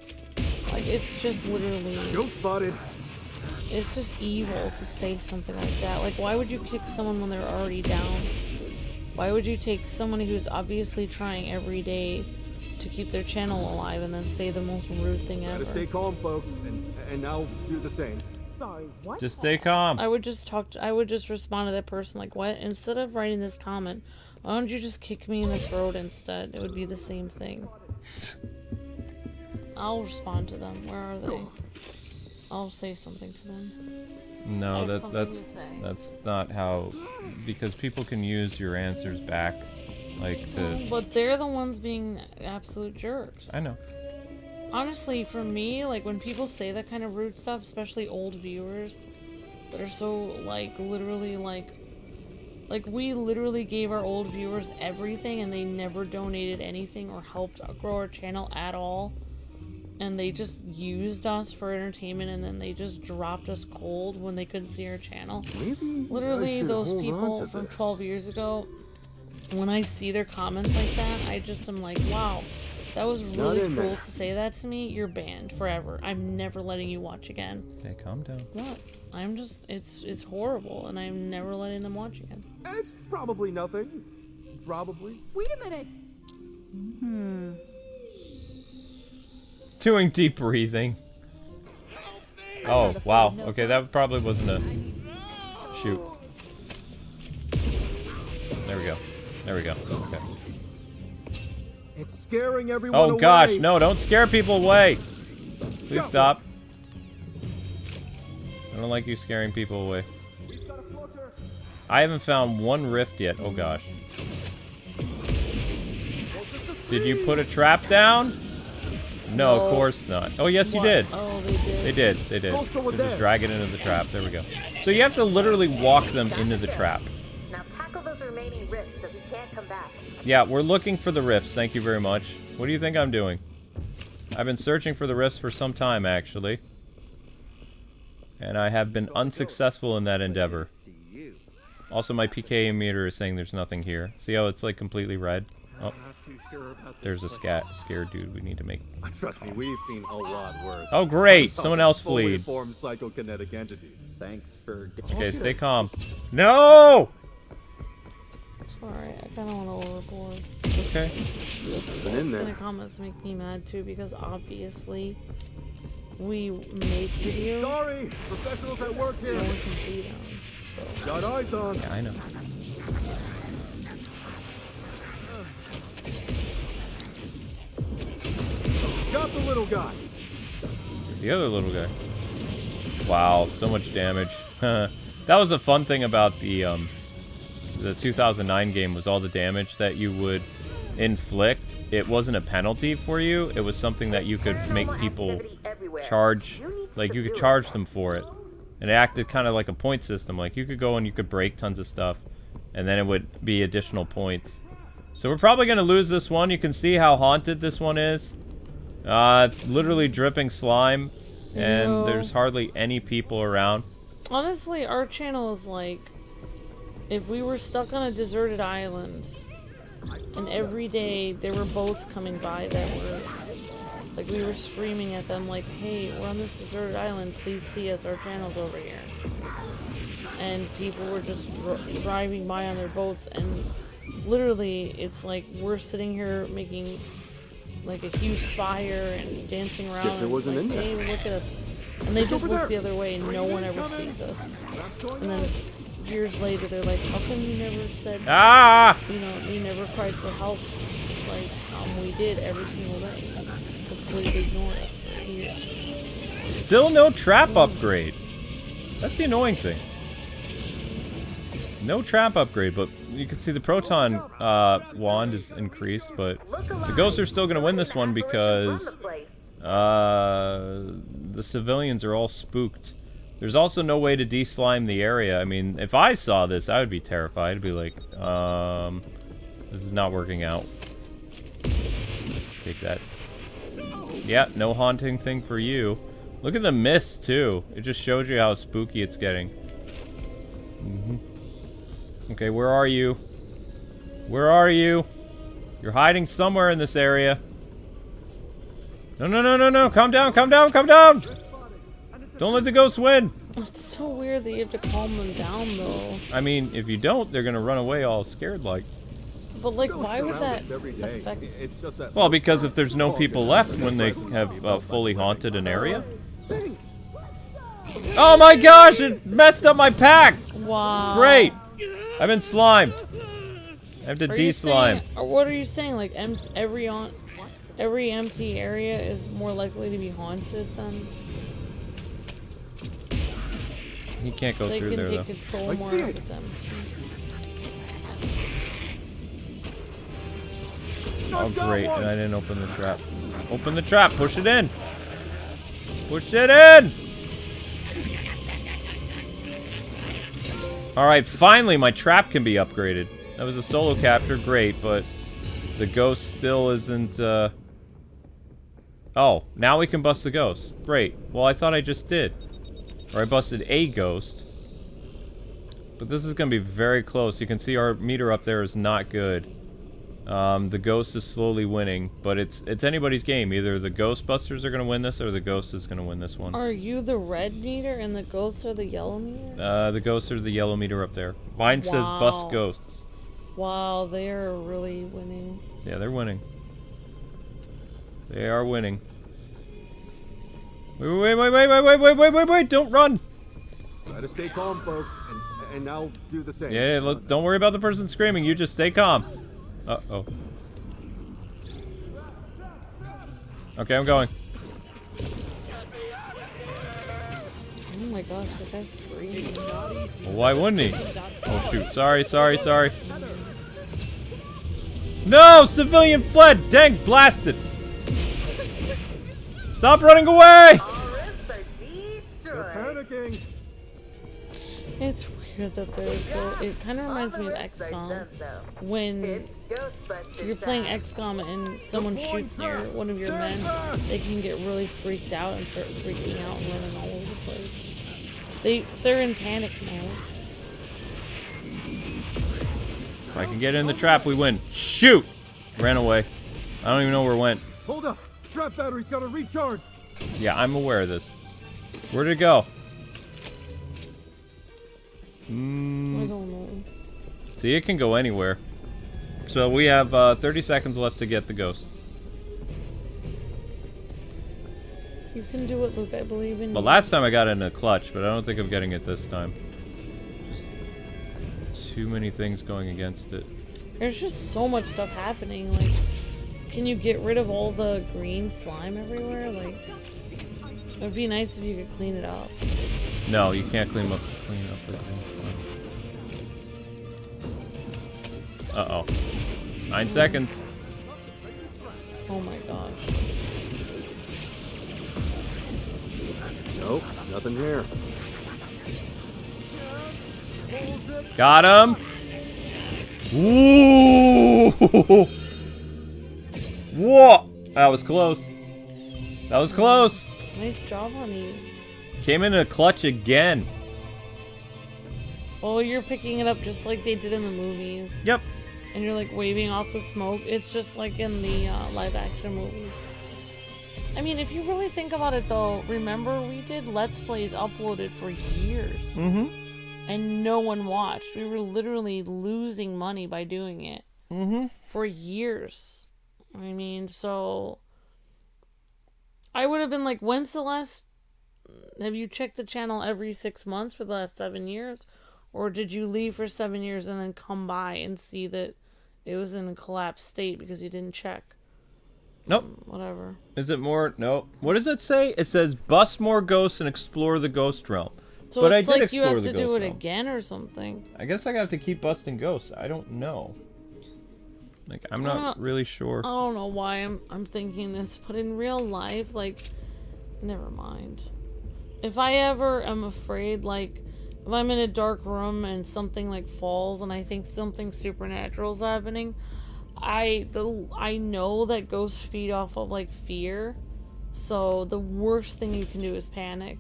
Like, it's just literally... Ghost spotted. It's just evil to say something like that. Like, why would you kick someone when they're already down? Why would you take someone who's obviously trying every day to keep their channel alive and then say the most rude thing ever? Gotta stay calm, folks, and now do the same. Sorry, what? Just stay calm. I would just respond to that person like, what? Instead of writing this comment, why don't you just kick me in the throat instead? It would be the same thing. I'll respond to them. Where are they? I'll say something to them. No, that's not how... Because people can use your answers back, like, to... But they're the ones being absolute jerks. I know. Honestly, for me, like, when people say that kind of rude stuff, especially old viewers that are so, like, literally, like, we literally gave our old viewers everything and they never donated anything or helped grow our channel at all. And they just used us for entertainment and then they just dropped us cold when they couldn't see our channel. Maybe literally, those people from 12 years ago, when I see their comments like that, I just am like, wow. That was really cruel to say that to me. You're banned forever. I'm never letting you watch again. Hey, calm down. What? I'm just... It's horrible, and I'm never letting them watch again. It's probably nothing. Probably. Wait a minute. Doing deep breathing. Oh, wow. Okay, that probably wasn't a... Shoot. There we go. There we go. Okay. It's scaring everyone away. Oh gosh, no, don't scare people away. Please stop. I don't like you scaring people away. I haven't found one rift yet. Oh gosh. Did you put a trap down? No, of course not. Oh yes, you did. Oh, they did. They did. They did. Just drag it into the trap. There we go. So you have to literally walk them into the trap. Now tackle those remaining rifts so he can't come back. Yeah, we're looking for the rifts. Thank you very much. What do you think I'm doing? I've been searching for the rifts for some time, actually. And I have been unsuccessful in that endeavor. Also, my PK meter is saying there's nothing here. See how it's, like, completely red? Oh, there's a scared dude we need to make. Trust me, we've seen a lot worse. Oh, great! Someone else Fully fleed. formed psychokinetic entities. Thanks for... Okay, stay calm. No! Sorry, I kind of want to overboard. Okay. Those kind of comments make me mad too because obviously we make videos. Sorry, professionals at work here. No one can see them. So. Got eyes on. Yeah, I know. little guy. The other little guy. Wow, so much damage. That was a fun thing about the 2009 game, was all the damage that you would inflict. It wasn't a penalty for you. It was something that you could make people charge, like you could charge them for it. And it acted kind of like a point system. Like you could go and you could break tons of stuff, and then it would be additional points. So we're probably going to lose this one. You can see how haunted this one is. It's literally dripping slime, and there's hardly any people around. Honestly, our channel is like, if we were stuck on a deserted island, and every day there were boats coming by that were, like, we were screaming at them like, hey, we're on this deserted island, please see us, our channel's over here. And people were just driving by on their boats, and literally, it's like we're sitting here making like a huge fire and dancing around. Guess it wasn't and, like, in there. hey, look at us. And they just look the other way and no one ever sees us. And then years later, they're like, how come you never said, you know, you never cried for help? It's like, we did every single day. Completely ignored us for a year. Still no trap upgrade. That's the annoying thing. No trap upgrade, but you can see the proton wand is increased, but the ghosts are still going to win this one because the civilians are all spooked. There's also no way to de-slime the area. I mean, if I saw this, I would be terrified. I'd be like, this is not working out. Take that. Yeah, no haunting thing for you. Look at the mist, too. It just shows you how spooky it's getting. Okay, where are you? Where are you? You're hiding somewhere in this area. No, no, no, no, no. Calm down, calm down, calm down! Don't let the ghosts win! It's so weird that you have to calm them down, though. I mean, if you don't, they're gonna run away all scared like. But, like, why would that affect... It's just that Well, because if there's no people left when they have fully haunted an area. Oh my gosh! It messed up my pack! Wow. Great! I've been slimed. I have to de-slime. Or what are you saying? Like, every empty area is more likely to be haunted than... He can't go through there, though. They can take control more if it's empty. Oh, great. And I didn't open the trap. Open the trap. Push it in. Push it in! Alright, finally my trap can be upgraded. That was a solo capture, great, but the ghost still isn't, Oh, now we can bust the ghost. Great. Well, I thought I just did. Or I busted a ghost. But this is going to be very close. You can see our meter up there is not good. The ghost is slowly winning, but it's anybody's game. Either the Ghostbusters are going to win this, or the ghost is going to win this one. Are you the red meter and the ghosts are the yellow meter? The ghosts are the yellow meter up there. Mine says bust ghosts. Wow, they are really winning. Yeah, they're winning. They are winning. Wait, don't run! Try to stay calm, folks, and now do the same. Yeah, don't worry about the person screaming, you just stay calm. Uh-oh. Okay, I'm going. Oh my gosh, that guy's screaming. Well, why wouldn't he? Oh shoot, sorry. No! Civilian fled! Dang, blasted! Stop running away! They're panicking. It's weird that there's so... It kind of reminds me of XCOM. When you're playing XCOM and someone shoots near one of your men, they can get really freaked out and start freaking out and running all over the place. They're in panic mode. If I can get in the trap, we win. Shoot! Ran away. I don't even know where it went. Hold up! Trap battery's gotta recharge! Yeah, I'm aware of this. Where'd it go? I don't know. See, it can go anywhere. So we have 30 seconds left to get the ghost. You can do it, Luke. I believe in you. Well, last time I got it in a clutch, but I don't think I'm getting it this time. Just too many things going against it. There's just so much stuff happening. Like, can you get rid of all the green slime everywhere? Like, it would be nice if you could clean it up. No, you can't clean up the green slime. Uh-oh. 9 seconds. Oh my gosh. Nope, nothing here. Got him. Ooh! Whoa! That was close. That was close. Nice job, honey. Came in a clutch again. Well, you're picking it up just like they did in the movies. Yep. And you're like waving off the smoke. It's just like in the live action movies. I mean, if you really think about it though, remember we did Let's Plays uploaded for years. Mm-hmm. And no one watched. We were literally losing money by doing it. Mm-hmm. For years. I mean, so... I would have been like, when's the last... Have you checked the channel every 6 months for the last 7 years? Or did you leave for 7 years and then come by and see that it was in a collapsed state because you didn't check? Nope. Whatever. Is it more? No. What does it say? It says bust more ghosts and explore the ghost realm. So but it's I did like you explore have the to do ghost it realm. again or something. I guess I have to keep busting ghosts. I don't know. Like, I'm not really sure. I don't know why I'm thinking this, but in real life, like, never mind. If I ever am afraid, like, if I'm in a dark room and something, like, falls and I think something supernatural is happening, I know that ghosts feed off of, like, fear. So the worst thing you can do is panic.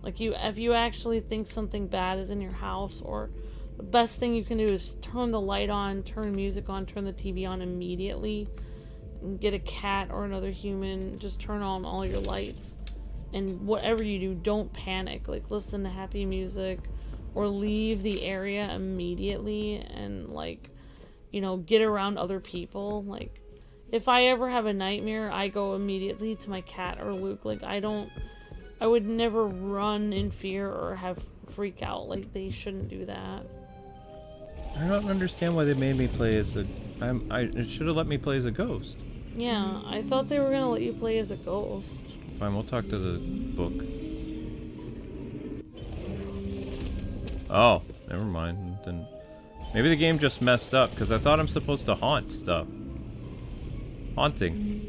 Like, if you actually think something bad is in your house, or the best thing you can do is turn the light on, turn music on, turn the TV on immediately, and get a cat or another human, just turn on all your lights. And whatever you do, don't panic. Like, listen to happy music, or leave the area immediately, and, like, you know, get around other people. Like, if I ever have a nightmare, I go immediately to my cat or Luke. Like, I would never run in fear or have freak out. Like, they shouldn't do that. I don't understand why they made me play as the... It should have let me play as a ghost. Yeah, I thought they were gonna let you play as a ghost. Fine, we'll talk to the book. Oh, never mind. Then maybe the game just messed up, because I thought I'm supposed to haunt stuff. Haunting.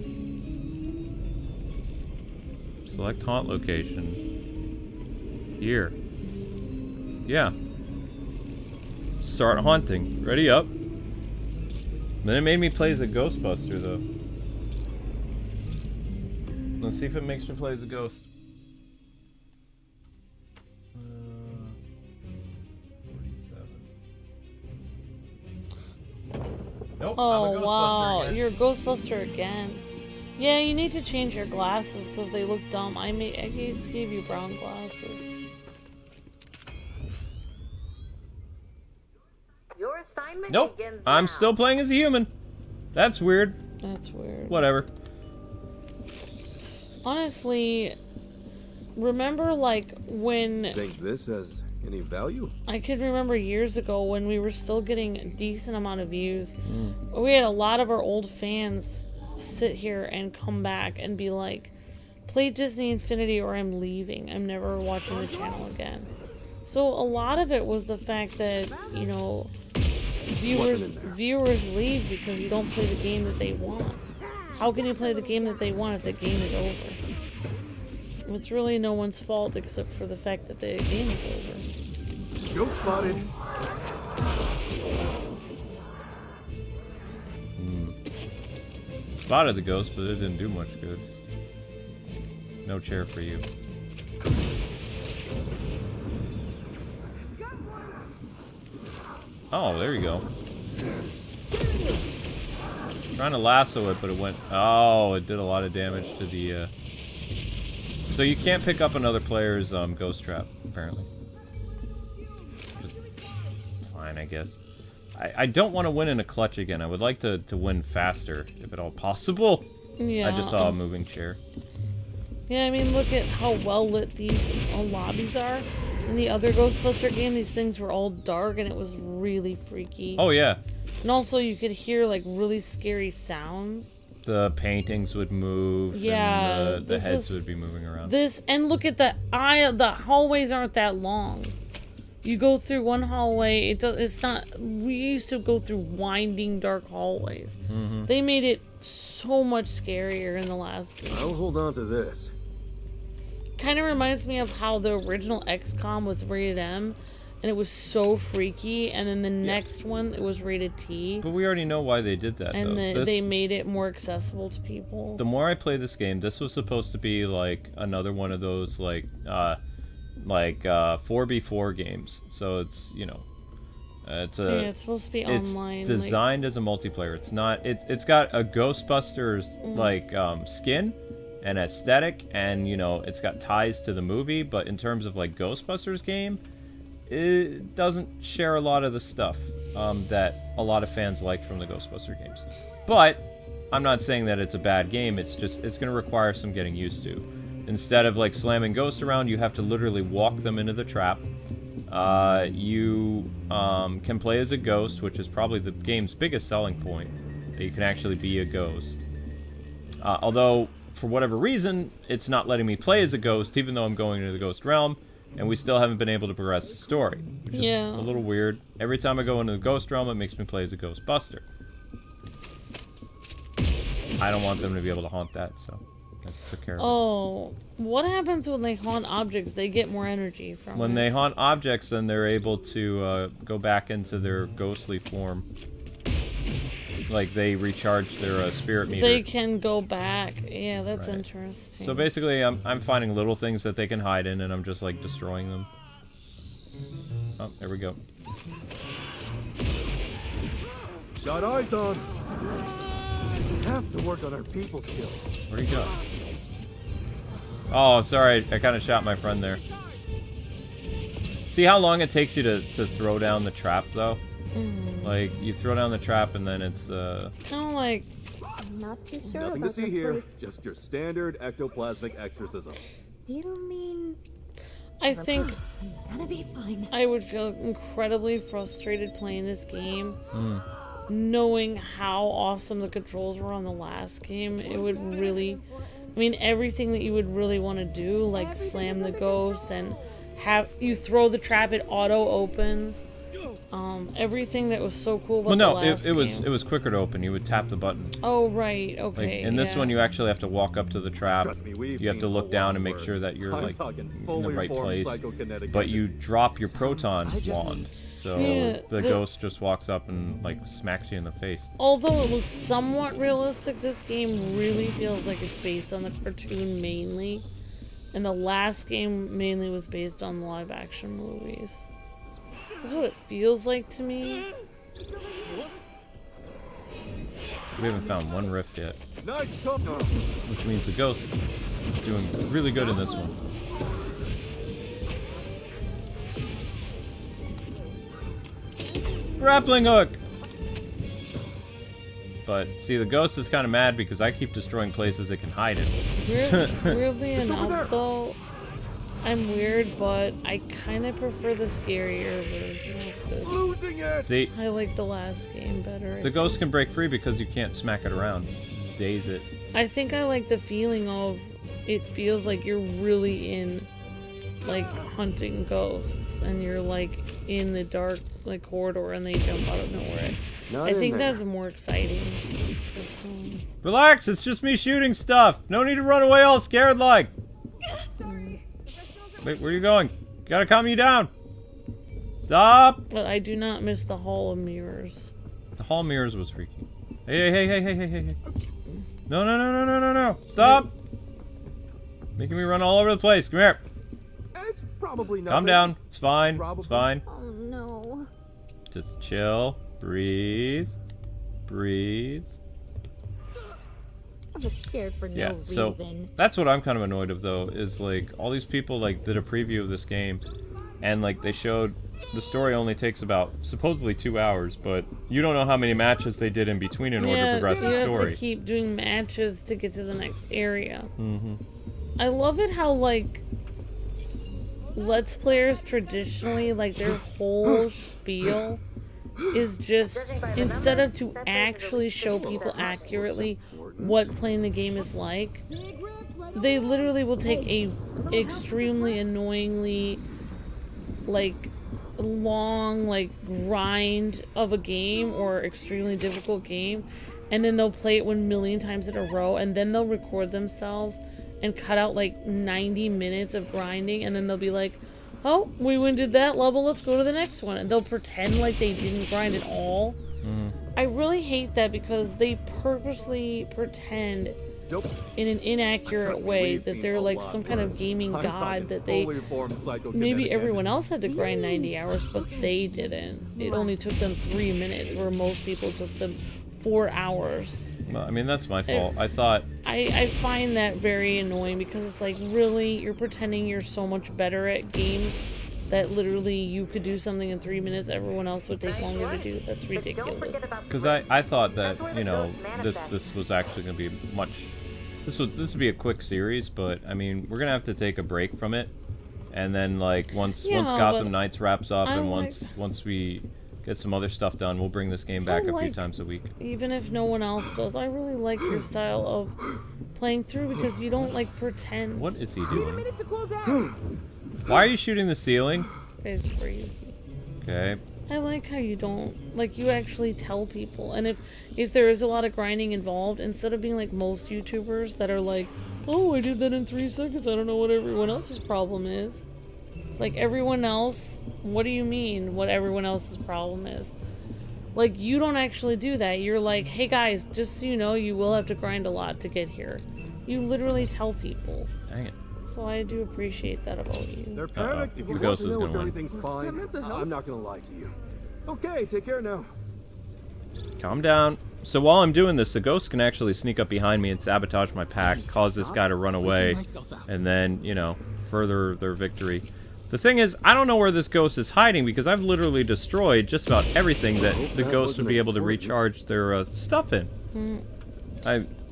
Select haunt location. Here. Yeah. Start haunting. Ready up. Then it made me play as a Ghostbuster, though. Let's see if it makes me play as a ghost. 47. Nope, Oh, I'm a Ghostbuster wow. again. You're a Ghostbuster again. Yeah, you need to change your glasses because they look dumb. I gave you brown glasses. Your assignment Nope, begins I'm now. still playing as a human. That's weird. That's weird. Whatever. Honestly, remember, like, when... Think this has any value? I could remember years ago when we were still getting a decent amount of views. We had a lot of our old fans sit here and come back and be like, play Disney Infinity or I'm leaving. I'm never watching the channel again. So a lot of it was the fact that, you know, viewers leave because you don't play the game that they want. How can you play the game that they want if the game is over? It's really no one's fault except for the fact that the game is over. Ghost spotted. Spotted the ghost, but it didn't do much good. No chair for you. Oh, there you go. Trying to lasso it, but it went... Oh, it did a lot of damage to the... So you can't pick up another player's ghost trap, apparently. Just fine, I guess. I don't want to win in a clutch again. I would like to win faster, if at all possible. Yeah. I just saw a moving chair. Yeah, I mean, look at how well lit these lobbies are. In the other Ghostbuster game, these things were all dark and it was really freaky. Oh, yeah. And also, you could hear, like, really scary sounds. the paintings would move. Yeah, and the heads would be moving around. And look at the hallways aren't that long. You go through one hallway, it's not, we used to go through winding dark hallways. They made it so much scarier in the last game. I'll hold on to this. Kind of reminds me of how the original XCOM was rated M, and it was so freaky, and then the next one, it was rated T. But we already know why they did that, and though. they made it more accessible to people. The more I play this game, this was supposed to be like another one of those like 4v4 games. So it's, you know, it's supposed to be online. It's designed as a multiplayer. It's not. It's got a Ghostbusters like skin and aesthetic, and you know, it's got ties to the movie. But in terms of like Ghostbusters game, it doesn't share a lot of the stuff that a lot of fans liked from the Ghostbuster games. But I'm not saying that it's a bad game. It's just it's going to require some getting used to. Instead of like slamming ghosts around, you have to literally walk them into the trap. You can play as a ghost, which is probably the game's biggest selling point, that you can actually be a ghost. Although, for whatever reason, it's not letting me play as a ghost, even though I'm going into the ghost realm, and we still haven't been able to progress the story, which is a little weird. Every time I go into the ghost realm, it makes me play as a Ghostbuster. I don't want them to be able to haunt that, so I took care of it. Oh, what happens when they haunt objects? They get more energy from When it. they haunt objects, then they're able to go back into their ghostly form. Like, they recharge their spirit meter. They can go back. Yeah, that's interesting. So basically, I'm finding little things that they can hide in, and I'm just, like, destroying them. Oh, there we go. Got eyes on. Have to work on our people skills. Where'd he go? Oh, sorry. I kind of shot my friend there. See how long it takes you to throw down the trap, though? Like, you throw down the trap, and then it's kind of like... I'm not too sure Nothing about to see this here. place. Just your standard ectoplasmic exorcism. Do you mean... I think I'm gonna be fine. I would feel incredibly frustrated playing this game, knowing how awesome the controls were on the last game. It would really... I mean, everything that you would really want to do, like slam the ghost and have you throw the trap, it auto opens. Everything that was so cool about the last game. it was quicker to open. You would tap the button. Oh, right, okay. Like, in this one, you actually have to walk up to the trap. Trust me, You have to look down and make sure that you're I'm like talking in the fully right reformed place. psychokinetic But you entity. drop your proton wand, so Yeah, the ghost just walks up and like smacks you in the face. Although it looks somewhat realistic, this game really feels like it's based on the cartoon mainly. And the last game mainly was based on live action movies. This is what it feels like to me. We haven't found one rift yet, Nice talk. which means the ghost is doing really good in this one. Grappling hook! But, see, the ghost is kind of mad because I keep destroying places it can hide in. Weirdly enough, though, I'm weird, but I kind of prefer the scarier version of this. Losing it. See, I like the last game better. the ghost can break free because you can't smack it around. Daze it. I think I like the feeling of it feels like you're really in, like, hunting ghosts, and you're like in the dark, like, corridor, and they jump out of nowhere. I think that's more exciting. Personally. Relax, it's just me shooting stuff. No need to run away all scared like. Wait, where are you going? Gotta calm you down. Stop! But I do not miss the Hall of Mirrors. The hall mirrors was freaky. Hey. No. Stop! Making me run all over the place. Come here. It's probably not. Calm down. It's fine. It's fine. Oh no. Just chill. Breathe. Breathe. I was scared for Yeah, no so reason. that's what I'm kind of annoyed of, though, is like all these people like did a preview of this game, and like they showed the story only takes about supposedly 2 hours, but you don't know how many matches they did in between in order to progress the you story. have to keep doing matches to get to the next area. I love it how, like, Let's Players traditionally, like, their whole spiel is just, instead of to actually show people accurately what playing the game is like, they literally will take a extremely annoyingly, like, long, like, grind of a game or extremely difficult game, and then they'll play it 1,000,000 times in a row, and then they'll record themselves and cut out like 90 minutes of grinding, and then they'll be like, oh, we went did that level, let's go to the next one, and they'll pretend like they didn't grind at all. I really hate that because they purposely pretend in an inaccurate way that they're like some kind of gaming god, that they maybe everyone else had to grind 90 hours but they didn't. It only took them 3 minutes where most people took them 4 hours. Well, I mean, that's my fault. I thought... I find that very annoying because it's like, really? You're pretending you're so much better at games that literally you could do something in 3 minutes everyone else would take longer to do? That's ridiculous. Because I thought that, you know, this was actually going to be much... This would be a quick series, but, I mean, we're going to have to take a break from it. And then, like, once Gotham Knights wraps up and once we... get some other stuff done, we'll bring this game back a few times a week. Even if no one else does, I really like your style of playing through because you don't like pretend. What is he doing? Why are you shooting the ceiling? It's crazy. Okay. I like how you don't, like, you actually tell people. And if there is a lot of grinding involved, instead of being like most YouTubers that are like, oh, I did that in 3 seconds, I don't know what everyone else's problem is. It's like, everyone else, what do you mean what everyone else's problem is? Like, you don't actually do that. You're like, hey guys, just so you know, you will have to grind a lot to get here. You literally tell people. Dang it. So I do appreciate that about you. They're panicked. If you want to know if everything's fine, I'm not gonna lie to you. Okay, take care now. Calm down. So while I'm doing this, the ghost can actually sneak up behind me and sabotage my pack, cause this guy to run away, and then, you know, further their victory. The thing is, I don't know where this ghost is hiding because I've literally destroyed just about everything that the ghost would be able to recharge their stuff in.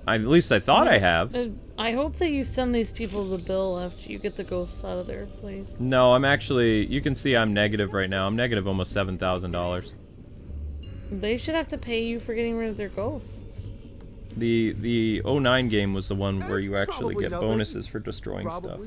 At least I thought I have. I hope that you send these people the bill after you get the ghosts out of their place. No, I'm actually, you can see I'm negative right now. I'm negative almost $7,000. They should have to pay you for getting rid of their ghosts. The 09 game was the one where you actually get bonuses for destroying stuff.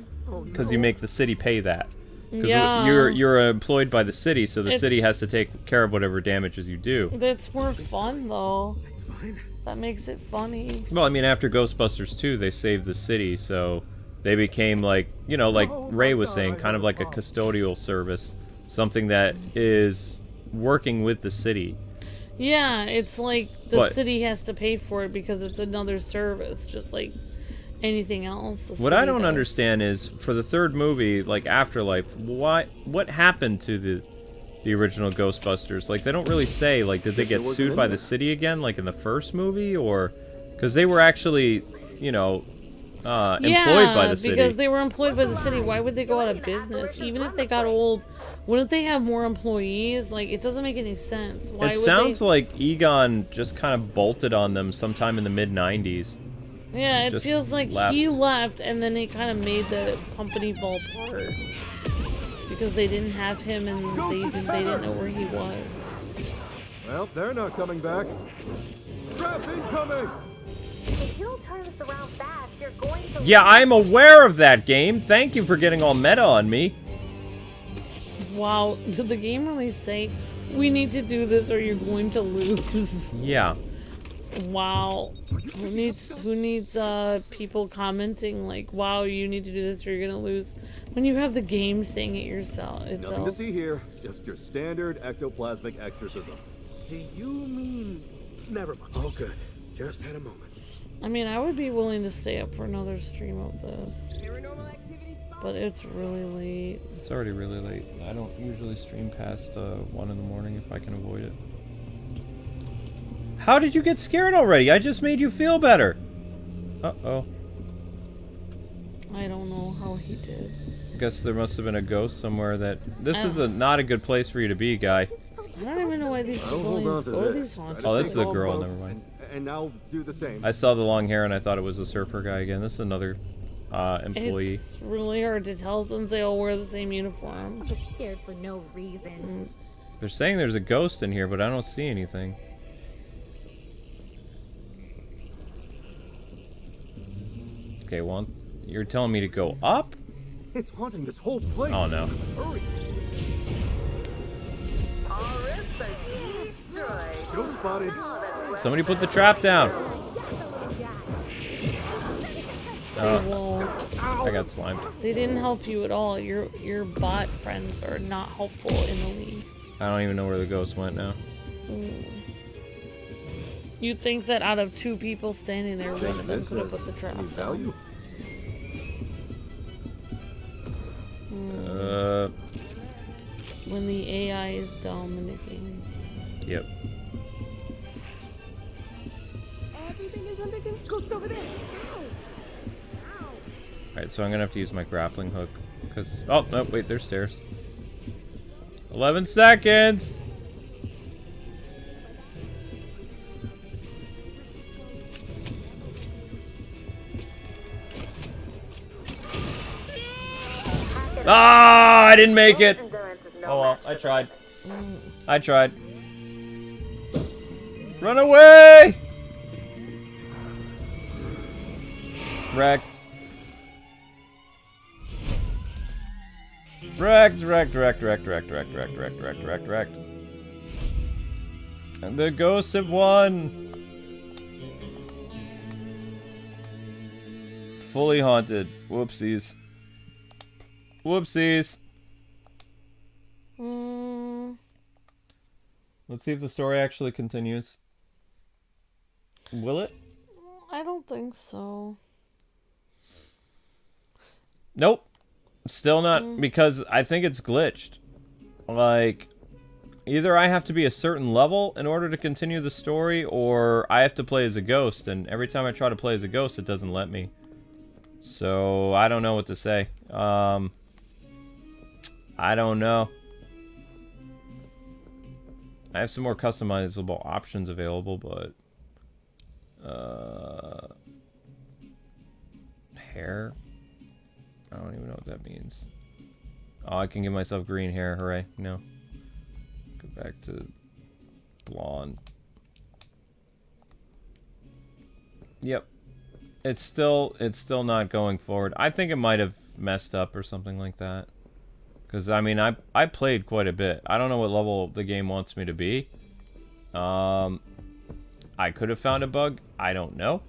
Because you make the city pay that. Because you're employed by the city, so the city has to take care of whatever damages you do. That's more fun, though. It's fine. That makes it funny. Well, I mean, after Ghostbusters 2, they saved the city, so they became like, you know, like Ray was saying, kind of like a custodial service. Something that is working with the city. Yeah, it's like the city has to pay for it because it's another service, just like anything else. What I don't understand is, for the third movie, like Afterlife, what happened to the original Ghostbusters? Like, they don't really say, like, did they get sued by the city again, like in the first movie, or... Because they were actually, you know, employed by the city. Yeah, because they were employed by the city. Why would they go out of business? Even if they got old, wouldn't they have more employees? Like, it doesn't make any sense. Why it sounds like Egon just kind of bolted on them sometime in the mid-90s. Yeah, it feels like he left, and then he kind of made the company fall apart. Because they didn't have him, and they didn't know where he was. Well, they're not coming back. Trap incoming! If you don't turn this around fast, you're going to... Yeah, I'm aware of that game. Thank you for getting all meta on me. Wow, did the game really say, we need to do this or you're going to lose? Yeah. Wow. Who needs people commenting like, wow, you need to do this or you're gonna lose, when you have the game saying it yourself? Nothing to see here, just your standard ectoplasmic exorcism. Do you mean... Never mind. Oh, good. Just had a moment. I mean, I would be willing to stay up for another stream of this. But it's really late. It's already really late. I don't usually stream past 1 in the morning if I can avoid it. How did you get scared already? I just made you feel better. Uh-oh. I don't know how he did. I guess there must have been a ghost somewhere that... This is not a good place for you to be, guy. I don't even know why these civilians go to these haunted Oh, this is the girl, never mind. And now do the same. I saw the long hair and I thought it was a surfer guy again. This is another employee. It's really hard to tell since they all wear the same uniform. I'm scared for no reason. They're saying there's a ghost in here, but I don't see anything. Okay, well, you're telling me to go up? It's haunting this whole place. Oh, no. Hurry. All rifts are destroyed. Ghost spotted. Somebody put the trap down. Well, I got slimed. they didn't help you at all. Your bot friends are not helpful in the least. I don't even know where the ghost went now. You'd think that out of 2 people standing there, one of them could have put the trap down. When the AI is dominating. Yep. Everything is under control. Ghost over there. Alright, so I'm gonna have to use my grappling hook. Because. Oh, no, wait, there's stairs. 11 seconds! Ah, I didn't make it. Oh well, I tried. I tried. Run away! Wrecked. Wrecked. And the ghosts have won. Fully haunted. Whoopsies. Whoopsies. Let's see if the story actually continues. Will it? I don't think so. Nope. Still not, because I think it's glitched. Like, either I have to be a certain level in order to continue the story, or I have to play as a ghost, and every time I try to play as a ghost, it doesn't let me. So, I don't know what to say. I don't know. I have some more customizable options available, but... hair? I don't even know what that means. Oh, I can give myself green hair. Hooray. No. Go back to blonde. Yep. It's still not going forward. I think it might have messed up or something like that. Because, I mean, I played quite a bit. I don't know what level the game wants me to be. I could have found a bug. I don't know.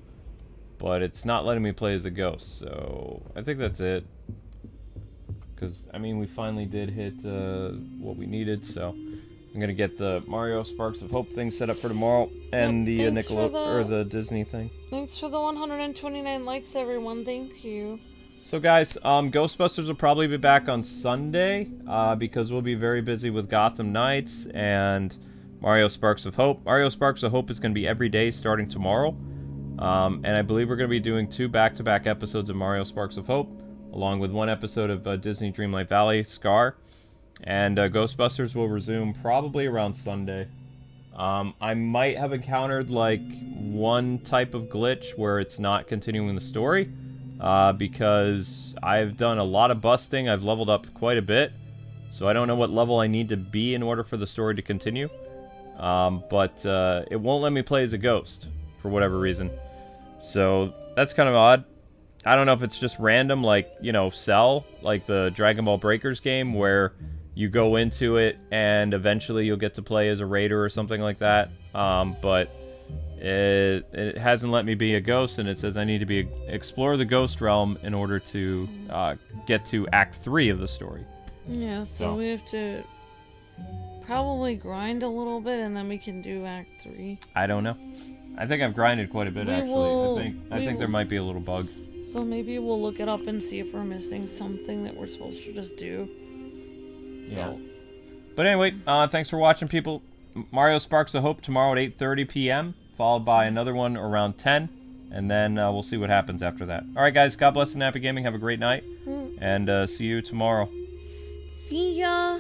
But it's not letting me play as a ghost, so I think that's it. Because, I mean, we finally did hit what we needed, so I'm gonna get the Mario Sparks of Hope thing set up for tomorrow, and the or the Disney thing. Thanks for the 129 likes, everyone. Thank you. So, guys, Ghostbusters will probably be back on Sunday, because we'll be very busy with Gotham Knights and Mario Sparks of Hope. Mario Sparks of Hope is going to be every day starting tomorrow. And I believe we're going to be doing 2 back-to-back episodes of Mario Sparks of Hope, along with 1 episode of Disney Dreamlight Valley, Scar. And Ghostbusters will resume probably around Sunday. I might have encountered, like, 1 type of glitch where it's not continuing the story, because I've done a lot of busting. I've leveled up quite a bit, so I don't know what level I need to be in order for the story to continue. But it won't let me play as a ghost, for whatever reason. So, that's kind of odd. I don't know if it's just random, like, you know, Cell, like the Dragon Ball Breakers game, where you go into it and eventually you'll get to play as a raider or something like that. But it hasn't let me be a ghost, and it says I need to explore the ghost realm in order to get to Act 3 of the story. Yeah, so we have to probably grind a little bit, and then we can do Act 3. I don't know. I think I've grinded quite a bit, actually. I think there might be a little bug. So maybe we'll look it up and see if we're missing something that we're supposed to just do. Yeah. But anyway, thanks for watching, people. Mario Sparks of Hope tomorrow at 8:30 p.m., followed by another one around 10, and then we'll see what happens after that. Alright, guys, God bless and happy gaming. Have a great night, and see you tomorrow. See ya!